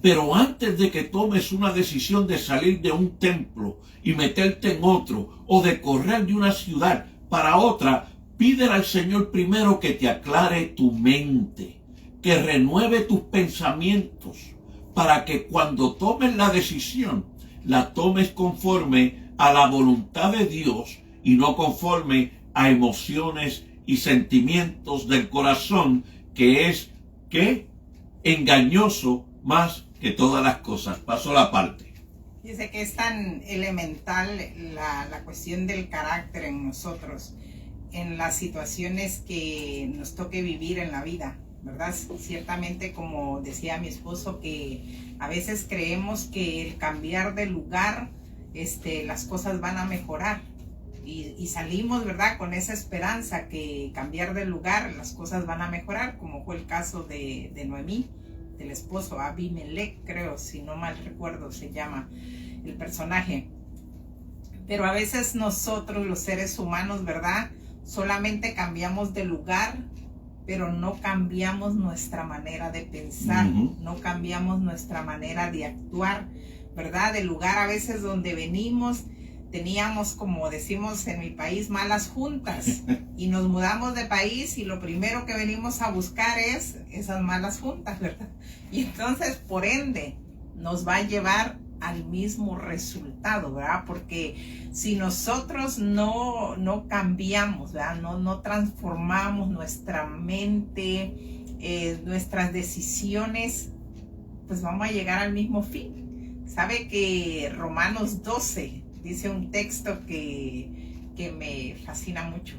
S1: pero antes de que tomes una decisión de salir de un templo y meterte en otro, o de correr de una ciudad para otra, pídele al Señor primero que te aclare tu mente, que renueve tus pensamientos, para que cuando tomes la decisión, la tomes conforme a la voluntad de Dios y no conforme a emociones y sentimientos del corazón, que es engañoso más que todas las cosas. Paso la parte.
S2: Dice que es tan elemental la cuestión del carácter en nosotros, en las situaciones que nos toque vivir en la vida, ¿verdad? Ciertamente, como decía mi esposo, que a veces creemos que el cambiar de lugar, las cosas van a mejorar. Y salimos, ¿verdad?, con esa esperanza que cambiar de lugar las cosas van a mejorar, como fue el caso de Noemí, del esposo Abimelech, creo, si no mal recuerdo se llama el personaje. Pero a veces nosotros, los seres humanos, ¿verdad?, solamente cambiamos de lugar, pero no cambiamos nuestra manera de pensar, no cambiamos nuestra manera de actuar, ¿verdad? Del lugar a veces donde venimos, teníamos, como decimos en mi país, malas juntas, y nos mudamos de país y lo primero que venimos a buscar es esas malas juntas, ¿verdad? Y entonces, por ende, nos va a llevar al mismo resultado, ¿verdad? Porque si nosotros no cambiamos, ¿verdad? No transformamos nuestra mente, nuestras decisiones, pues vamos a llegar al mismo fin. Sabe que Romanos 12 dice un texto que me fascina mucho.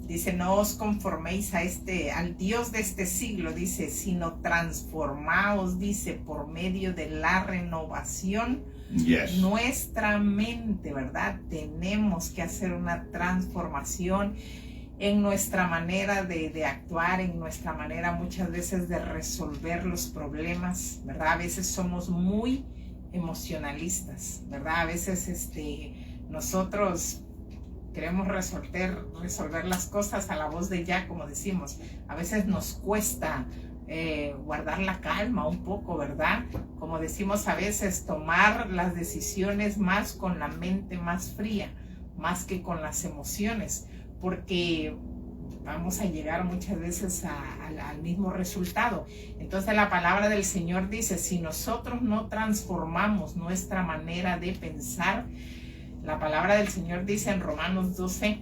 S2: Dice, no os conforméis al Dios de este siglo, dice, sino transformaos, dice, por medio de la renovación. Yes. Nuestra mente, ¿verdad? Tenemos que hacer una transformación en nuestra manera de actuar, en nuestra manera muchas veces de resolver los problemas, ¿verdad? A veces somos muy emocionalistas, ¿verdad? A veces nosotros queremos resolver las cosas a la voz de ya, como decimos. A veces nos cuesta guardar la calma un poco, ¿verdad? Como decimos a veces, tomar las decisiones más con la mente más fría, más que con las emociones, porque vamos a llegar muchas veces al mismo resultado. Entonces la palabra del Señor dice, si nosotros no transformamos nuestra manera de pensar, la palabra del Señor dice en Romanos 12,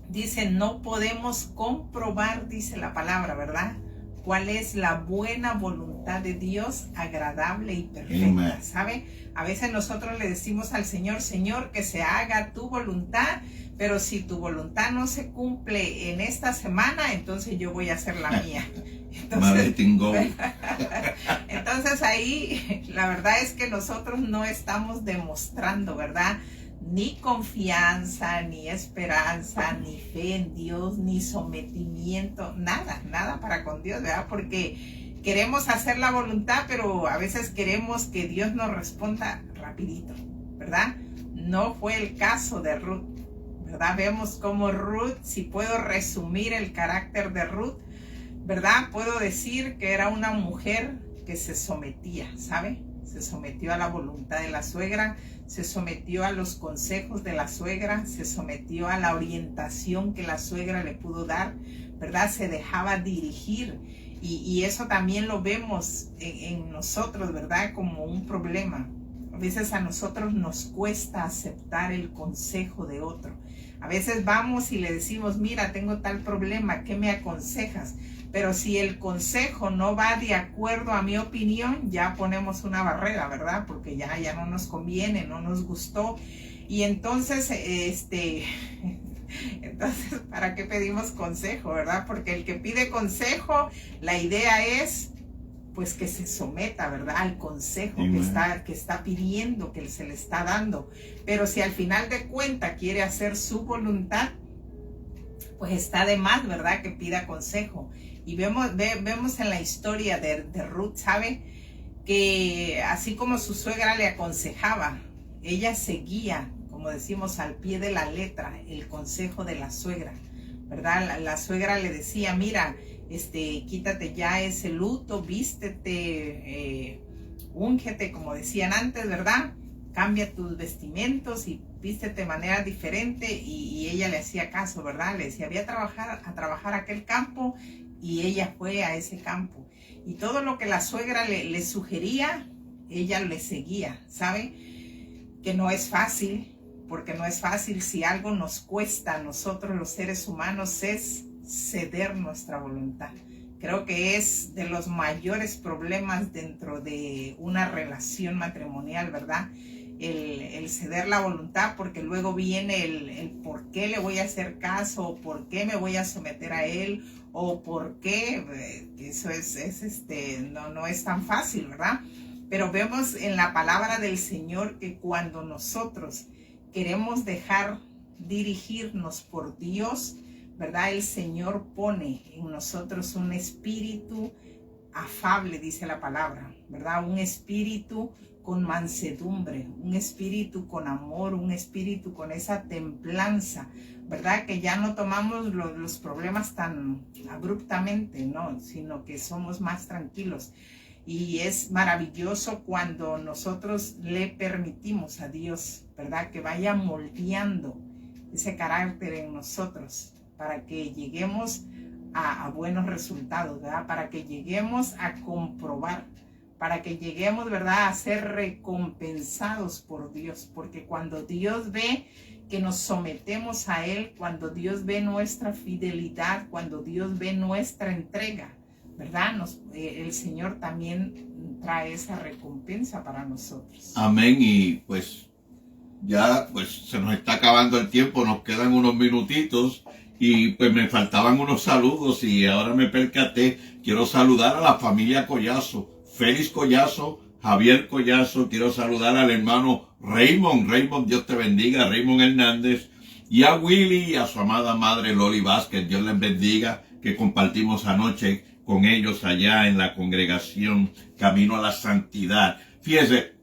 S2: dice, no podemos comprobar, dice la palabra, ¿verdad?, cuál es la buena voluntad de Dios, agradable y perfecta. ¿Sabe? A veces nosotros le decimos al Señor, Señor, que se haga tu voluntad, pero si tu voluntad no se cumple en esta semana, entonces yo voy a hacer la mía. Entonces ahí la verdad es que nosotros no estamos demostrando, ¿verdad?, ni confianza, ni esperanza, ni fe en Dios, ni sometimiento, nada para con Dios, ¿verdad? Porque queremos hacer la voluntad, pero a veces queremos que Dios nos responda rapidito, ¿verdad? No fue el caso de Ruth, ¿verdad? Vemos como Ruth, si puedo resumir el carácter de Ruth, ¿verdad?, puedo decir que era una mujer que se sometía, ¿sabe? Se sometió a la voluntad de la suegra, se sometió a los consejos de la suegra, se sometió a la orientación que la suegra le pudo dar, ¿verdad? Se dejaba dirigir y eso también lo vemos en nosotros, ¿verdad?, como un problema. A veces a nosotros nos cuesta aceptar el consejo de otro. A veces vamos y le decimos, mira, tengo tal problema, ¿qué me aconsejas? Pero si el consejo no va de acuerdo a mi opinión, ya ponemos una barrera, ¿verdad? Porque ya no nos conviene, no nos gustó. Y entonces, entonces, ¿para qué pedimos consejo, verdad? Porque el que pide consejo, la idea es, pues, que se someta, ¿verdad?, al consejo que está pidiendo, que se le está dando. Pero si al final de cuentas quiere hacer su voluntad, pues está de más, ¿verdad?, que pida consejo. Y vemos en la historia de Ruth, ¿sabe?, que así como su suegra le aconsejaba, ella seguía, como decimos, al pie de la letra, el consejo de la suegra, ¿verdad? La suegra le decía, mira, quítate ya ese luto, vístete, úngete, como decían antes, ¿verdad? Cambia tus vestimentos y vístete de manera diferente. Y ella le hacía caso, ¿verdad? Le decía, voy a trabajar a aquel campo, y ella fue a ese campo. Y todo lo que la suegra le sugería, ella le seguía, ¿sabe? Que no es fácil, porque no es fácil. Si algo nos cuesta a nosotros los seres humanos es ceder nuestra voluntad. Creo que es de los mayores problemas dentro de una relación matrimonial, ¿verdad? El ceder la voluntad, porque luego viene el por qué le voy a hacer caso, o por qué me voy a someter a él, o por qué. Eso no es tan fácil, ¿verdad? Pero vemos en la palabra del Señor que cuando nosotros queremos dejar dirigirnos por Dios, ¿verdad?, el Señor pone en nosotros un espíritu afable, dice la palabra, ¿verdad? Un espíritu con mansedumbre, un espíritu con amor, un espíritu con esa templanza, ¿verdad? Que ya no tomamos los problemas tan abruptamente, ¿no? Sino que somos más tranquilos. Y es maravilloso cuando nosotros le permitimos a Dios, ¿verdad?, que vaya moldeando ese carácter en nosotros para que lleguemos a buenos resultados, ¿verdad? Para que lleguemos a comprobar, para que lleguemos, ¿verdad?, a ser recompensados por Dios. Porque cuando Dios ve que nos sometemos a Él, cuando Dios ve nuestra fidelidad, cuando Dios ve nuestra entrega, ¿verdad?, el Señor también trae esa recompensa para nosotros.
S1: Amén. Y pues ya se nos está acabando el tiempo, nos quedan unos minutitos y pues me faltaban unos saludos y ahora me percaté. Quiero saludar a la familia Collazo, Félix Collazo, Javier Collazo. Quiero saludar al hermano Raymond, Dios te bendiga, Raymond Hernández, y a Willy y a su amada madre Loli Vázquez, Dios les bendiga, que compartimos anoche con ellos allá en la congregación Camino a la Santidad. Fíjese,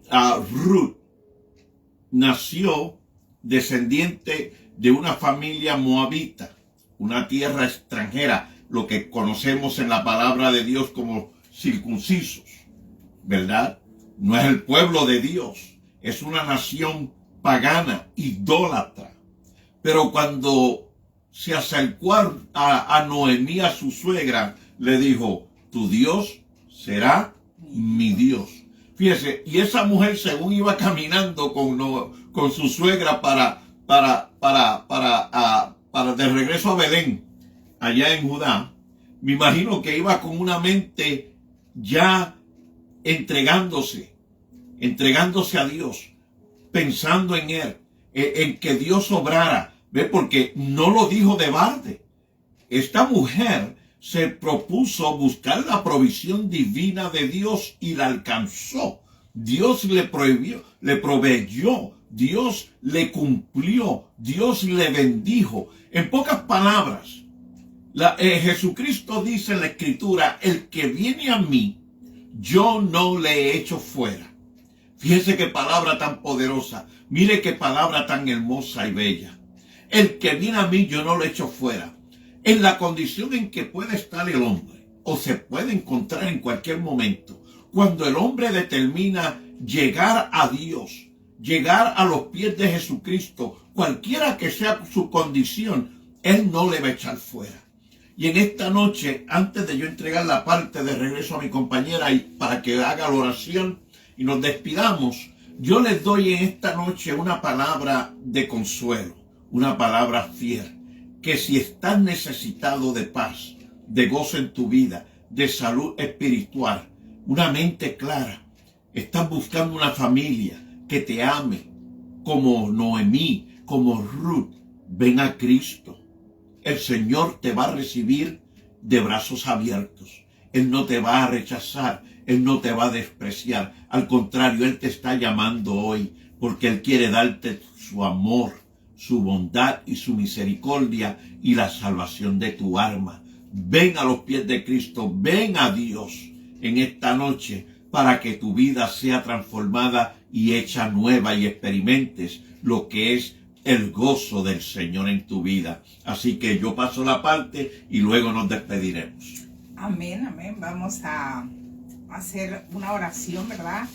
S1: a Ruth nació descendiente de una familia moabita, una tierra extranjera. lo que conocemos en la palabra de Dios como circuncisos, ¿verdad? No es el pueblo de Dios, es una nación pagana, idólatra. Pero cuando se acercó a Noemí, a su suegra, le dijo, tu Dios será mi Dios. Fíjese, y esa mujer según iba caminando con su suegra para de regreso a Belén, allá en Judá, me imagino que iba con una mente ya entregándose a Dios, pensando en Él, en que Dios obrara, ¿ve? Porque no lo dijo de balde. Esta mujer se propuso buscar la provisión divina de Dios y la alcanzó. Dios le proveyó, Dios le cumplió, Dios le bendijo. En pocas palabras, Jesucristo dice en la Escritura, el que viene a mí, yo no le echo fuera. Fíjese qué palabra tan poderosa. Mire qué palabra tan hermosa y bella. El que viene a mí, yo no le echo fuera. En la condición en que puede estar el hombre, o se puede encontrar en cualquier momento, cuando el hombre determina llegar a Dios, llegar a los pies de Jesucristo, cualquiera que sea su condición, Él no le va a echar fuera. Y en esta noche, antes de yo entregar la parte de regreso a mi compañera y para que haga la oración y nos despidamos, yo les doy en esta noche una palabra de consuelo, una palabra fiel, que si estás necesitado de paz, de gozo en tu vida, de salud espiritual, una mente clara, estás buscando una familia que te ame, como Noemí, como Ruth, ven a Cristo. El Señor te va a recibir de brazos abiertos. Él no te va a rechazar, Él no te va a despreciar. Al contrario, Él te está llamando hoy porque Él quiere darte su amor, su bondad y su misericordia y la salvación de tu alma. Ven a los pies de Cristo, ven a Dios en esta noche para que tu vida sea transformada y hecha nueva y experimentes lo que es el gozo del Señor en tu vida. Así que yo paso la parte y luego nos despediremos.
S2: Amén, amén. Vamos a hacer una oración, ¿verdad?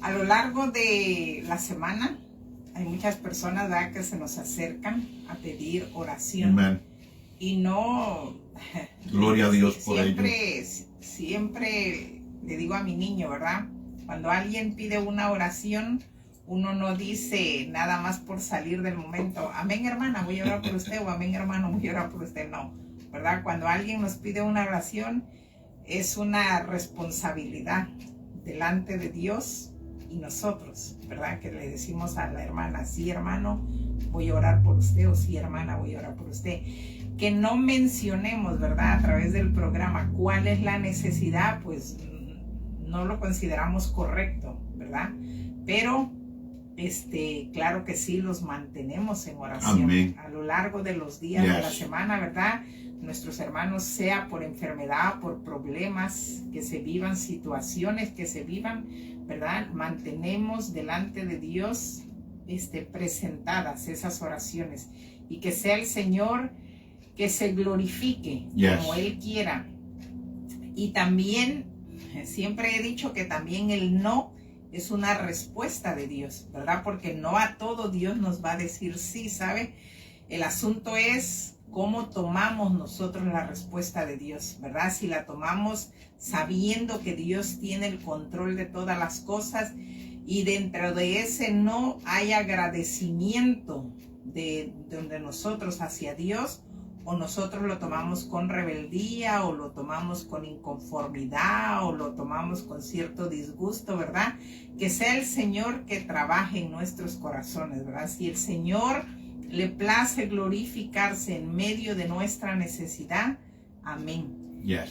S2: A lo largo de la semana hay muchas personas, ¿verdad?, que se nos acercan a pedir oración.
S1: Amén.
S2: Y no...
S1: Gloria a Dios por ello.
S2: Siempre le digo a mi niño, ¿verdad? Cuando alguien pide una oración, uno no dice nada más por salir del momento, amén hermana, voy a orar por usted, o amén hermano, voy a orar por usted. No, ¿verdad? Cuando alguien nos pide una oración, es una responsabilidad delante de Dios y nosotros, ¿verdad? Que le decimos a la hermana, sí hermano, voy a orar por usted, o sí hermana, voy a orar por usted. Que no mencionemos, ¿verdad?, a través del programa cuál es la necesidad, pues no lo consideramos correcto, ¿verdad? Pero claro que sí, los mantenemos en oración.
S1: Amén.
S2: A lo largo de los días de la semana, ¿verdad? Nuestros hermanos, sea por enfermedad, por problemas que se vivan, situaciones que se vivan, ¿verdad? Mantenemos delante de Dios presentadas esas oraciones, y que sea el Señor que se glorifique como Él quiera. Y también, siempre he dicho que también el no es una respuesta de Dios, ¿verdad? Porque no a todo Dios nos va a decir sí, ¿sabe? El asunto es cómo tomamos nosotros la respuesta de Dios, ¿verdad? Si la tomamos sabiendo que Dios tiene el control de todas las cosas, y dentro de ese no hay agradecimiento de nosotros hacia Dios, o nosotros lo tomamos con rebeldía, o lo tomamos con inconformidad, o lo tomamos con cierto disgusto, ¿verdad? Que sea el Señor que trabaje en nuestros corazones, ¿verdad? Si el Señor le place glorificarse en medio de nuestra necesidad, amén.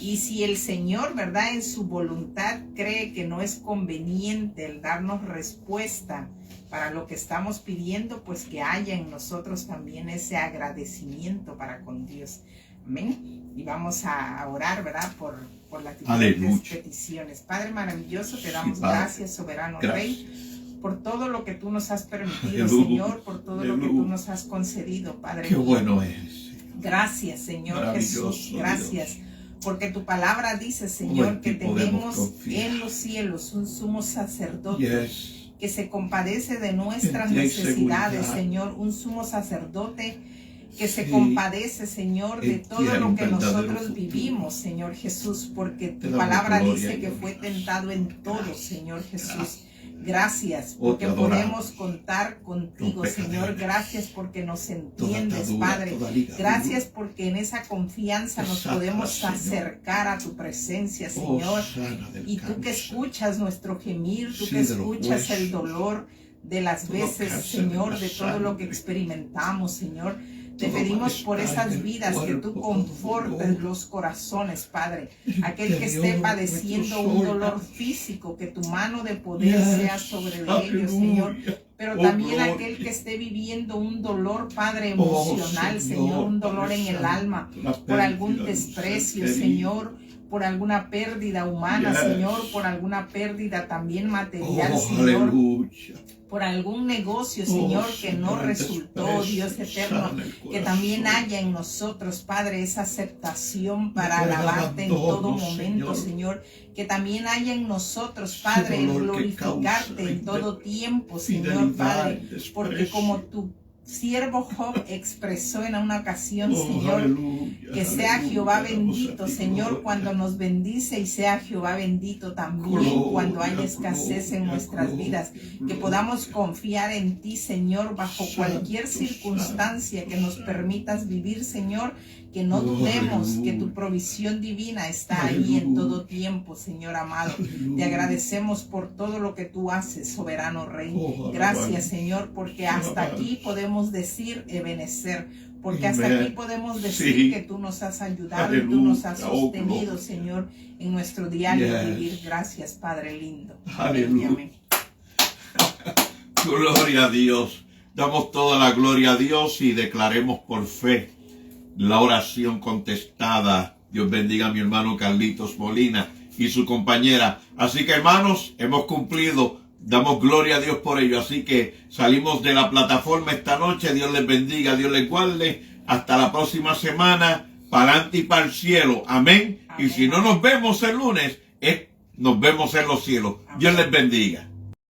S2: Y si el Señor, ¿verdad?, en su voluntad cree que no es conveniente el darnos respuesta para lo que estamos pidiendo, pues que haya en nosotros también ese agradecimiento para con Dios. Amén. Y vamos a orar, ¿verdad?, por las diferentes peticiones. Padre maravilloso, te damos gracias, soberano Rey, por todo lo que tú nos has permitido, Señor, por todo lo que tú nos has concedido, Padre.
S1: Qué bueno es.
S2: Gracias, Señor
S1: Maravilloso,
S2: Jesús. Gracias.
S1: Dios.
S2: Porque tu palabra dice,
S1: en
S2: Señor,
S1: ti
S2: que
S1: podemos
S2: tenemos
S1: confiar.
S2: en los cielos un sumo sacerdote
S1: Yes.
S2: que se compadece de nuestras
S1: En ti hay
S2: necesidades,
S1: seguridad.
S2: Señor. Un sumo sacerdote que se
S1: Sí.
S2: compadece, Señor, de
S1: En ti
S2: todo
S1: hay
S2: lo
S1: un
S2: que
S1: verdadero
S2: nosotros
S1: futuro.
S2: vivimos, Señor Jesús. Porque
S1: Te
S2: tu
S1: damos
S2: palabra
S1: gloria
S2: dice
S1: y
S2: que
S1: honra.
S2: fue tentado en todo,
S1: Gracias.
S2: Señor Jesús.
S1: Gracias.
S2: Gracias
S1: Oh,
S2: porque
S1: te adoramos.
S2: podemos contar contigo,
S1: Rompe
S2: Señor.
S1: cadenas.
S2: Gracias porque nos
S1: Toda
S2: entiendes,
S1: atadura,
S2: Padre.
S1: toda ligadura.
S2: Gracias porque en esa confianza nos
S1: Sácala,
S2: podemos
S1: Señor.
S2: acercar a tu presencia,
S1: Oh,
S2: Señor.
S1: sana del
S2: Y tú que
S1: cáncer.
S2: escuchas nuestro gemir, tú
S1: Sí,
S2: que
S1: de los
S2: escuchas el
S1: huesos.
S2: dolor de las
S1: Todo
S2: veces,
S1: cáncer de
S2: Señor,
S1: la
S2: de todo lo que
S1: sangre.
S2: experimentamos, Señor. Te
S1: Todo
S2: pedimos por
S1: malestar en
S2: esas
S1: el
S2: vidas que tú
S1: cuerpo,
S2: confortes
S1: dolor.
S2: los corazones, Padre.
S1: El
S2: Aquel que esté
S1: interior,
S2: padeciendo
S1: nuestros
S2: un dolor
S1: órganos.
S2: físico, que tu mano de poder
S1: Yes.
S2: sea sobre de ellos, Señor.
S1: Aleluya.
S2: Pero
S1: Oh,
S2: también
S1: gloria.
S2: aquel que esté viviendo un dolor, Padre,
S1: Oh,
S2: emocional, Señor, un dolor
S1: Padre
S2: en el
S1: Santo,
S2: alma,
S1: la
S2: por algún
S1: pérdida de un ser
S2: desprecio,
S1: querido.
S2: Señor, por alguna pérdida humana,
S1: Yes.
S2: Señor, por alguna pérdida también material,
S1: Oh,
S2: Señor,
S1: aleluya.
S2: por algún negocio, Señor, que no
S1: Señor, el
S2: resultó,
S1: desprecio
S2: Dios eterno,
S1: sana el
S2: que también
S1: corazón.
S2: haya en nosotros, Padre, esa aceptación para
S1: El
S2: alabarte en
S1: abandono,
S2: todo momento,
S1: Señor.
S2: Señor, que también haya en nosotros, Padre, el
S1: dolor que
S2: glorificarte
S1: causa
S2: en todo tiempo, Señor,
S1: fidelidad,
S2: Padre,
S1: desprecio.
S2: porque como tu siervo Job expresó en una ocasión,
S1: Oh,
S2: Señor,
S1: aleluya,
S2: que sea
S1: aleluya,
S2: Jehová
S1: damos a
S2: bendito,
S1: ti
S2: Señor,
S1: gloria.
S2: cuando nos bendice, y sea Jehová bendito también
S1: Gloria,
S2: cuando haya escasez en
S1: gloria,
S2: nuestras
S1: gloria,
S2: vidas. Que
S1: gloria.
S2: podamos confiar en ti, Señor, bajo
S1: Santo,
S2: cualquier circunstancia que nos permitas vivir, Señor. Que no
S1: Oh,
S2: dudemos que tu
S1: aleluya.
S2: provisión divina está ahí en
S1: Aleluya.
S2: todo tiempo, Señor amado.
S1: Aleluya.
S2: Te agradecemos por todo lo que tú haces, soberano Rey.
S1: Oh,
S2: Gracias,
S1: alabanza.
S2: Señor, porque hasta
S1: Alabanza.
S2: aquí podemos decir Ebenecer. Porque
S1: Amén.
S2: hasta aquí podemos decir
S1: Sí.
S2: que tú nos has ayudado y tú nos has
S1: Aleluya. Oh,
S2: sostenido,
S1: gloria.
S2: Señor, en nuestro diario
S1: Yes.
S2: vivir. Gracias, Padre lindo.
S1: Aleluya.
S2: Amén.
S1: Gloria a Dios. Damos toda la gloria a Dios y declaremos por fe la oración contestada. Dios bendiga a mi hermano Carlitos Molina y su compañera. Así que, hermanos, hemos cumplido. Damos gloria a Dios por ello. Así que salimos de la plataforma esta noche. Dios les bendiga, Dios les guarde. Hasta la próxima semana. Para adelante y para el cielo. Amén.
S2: Amén.
S1: Y si no nos vemos el lunes, nos vemos en los cielos.
S2: Amén.
S1: Dios les bendiga.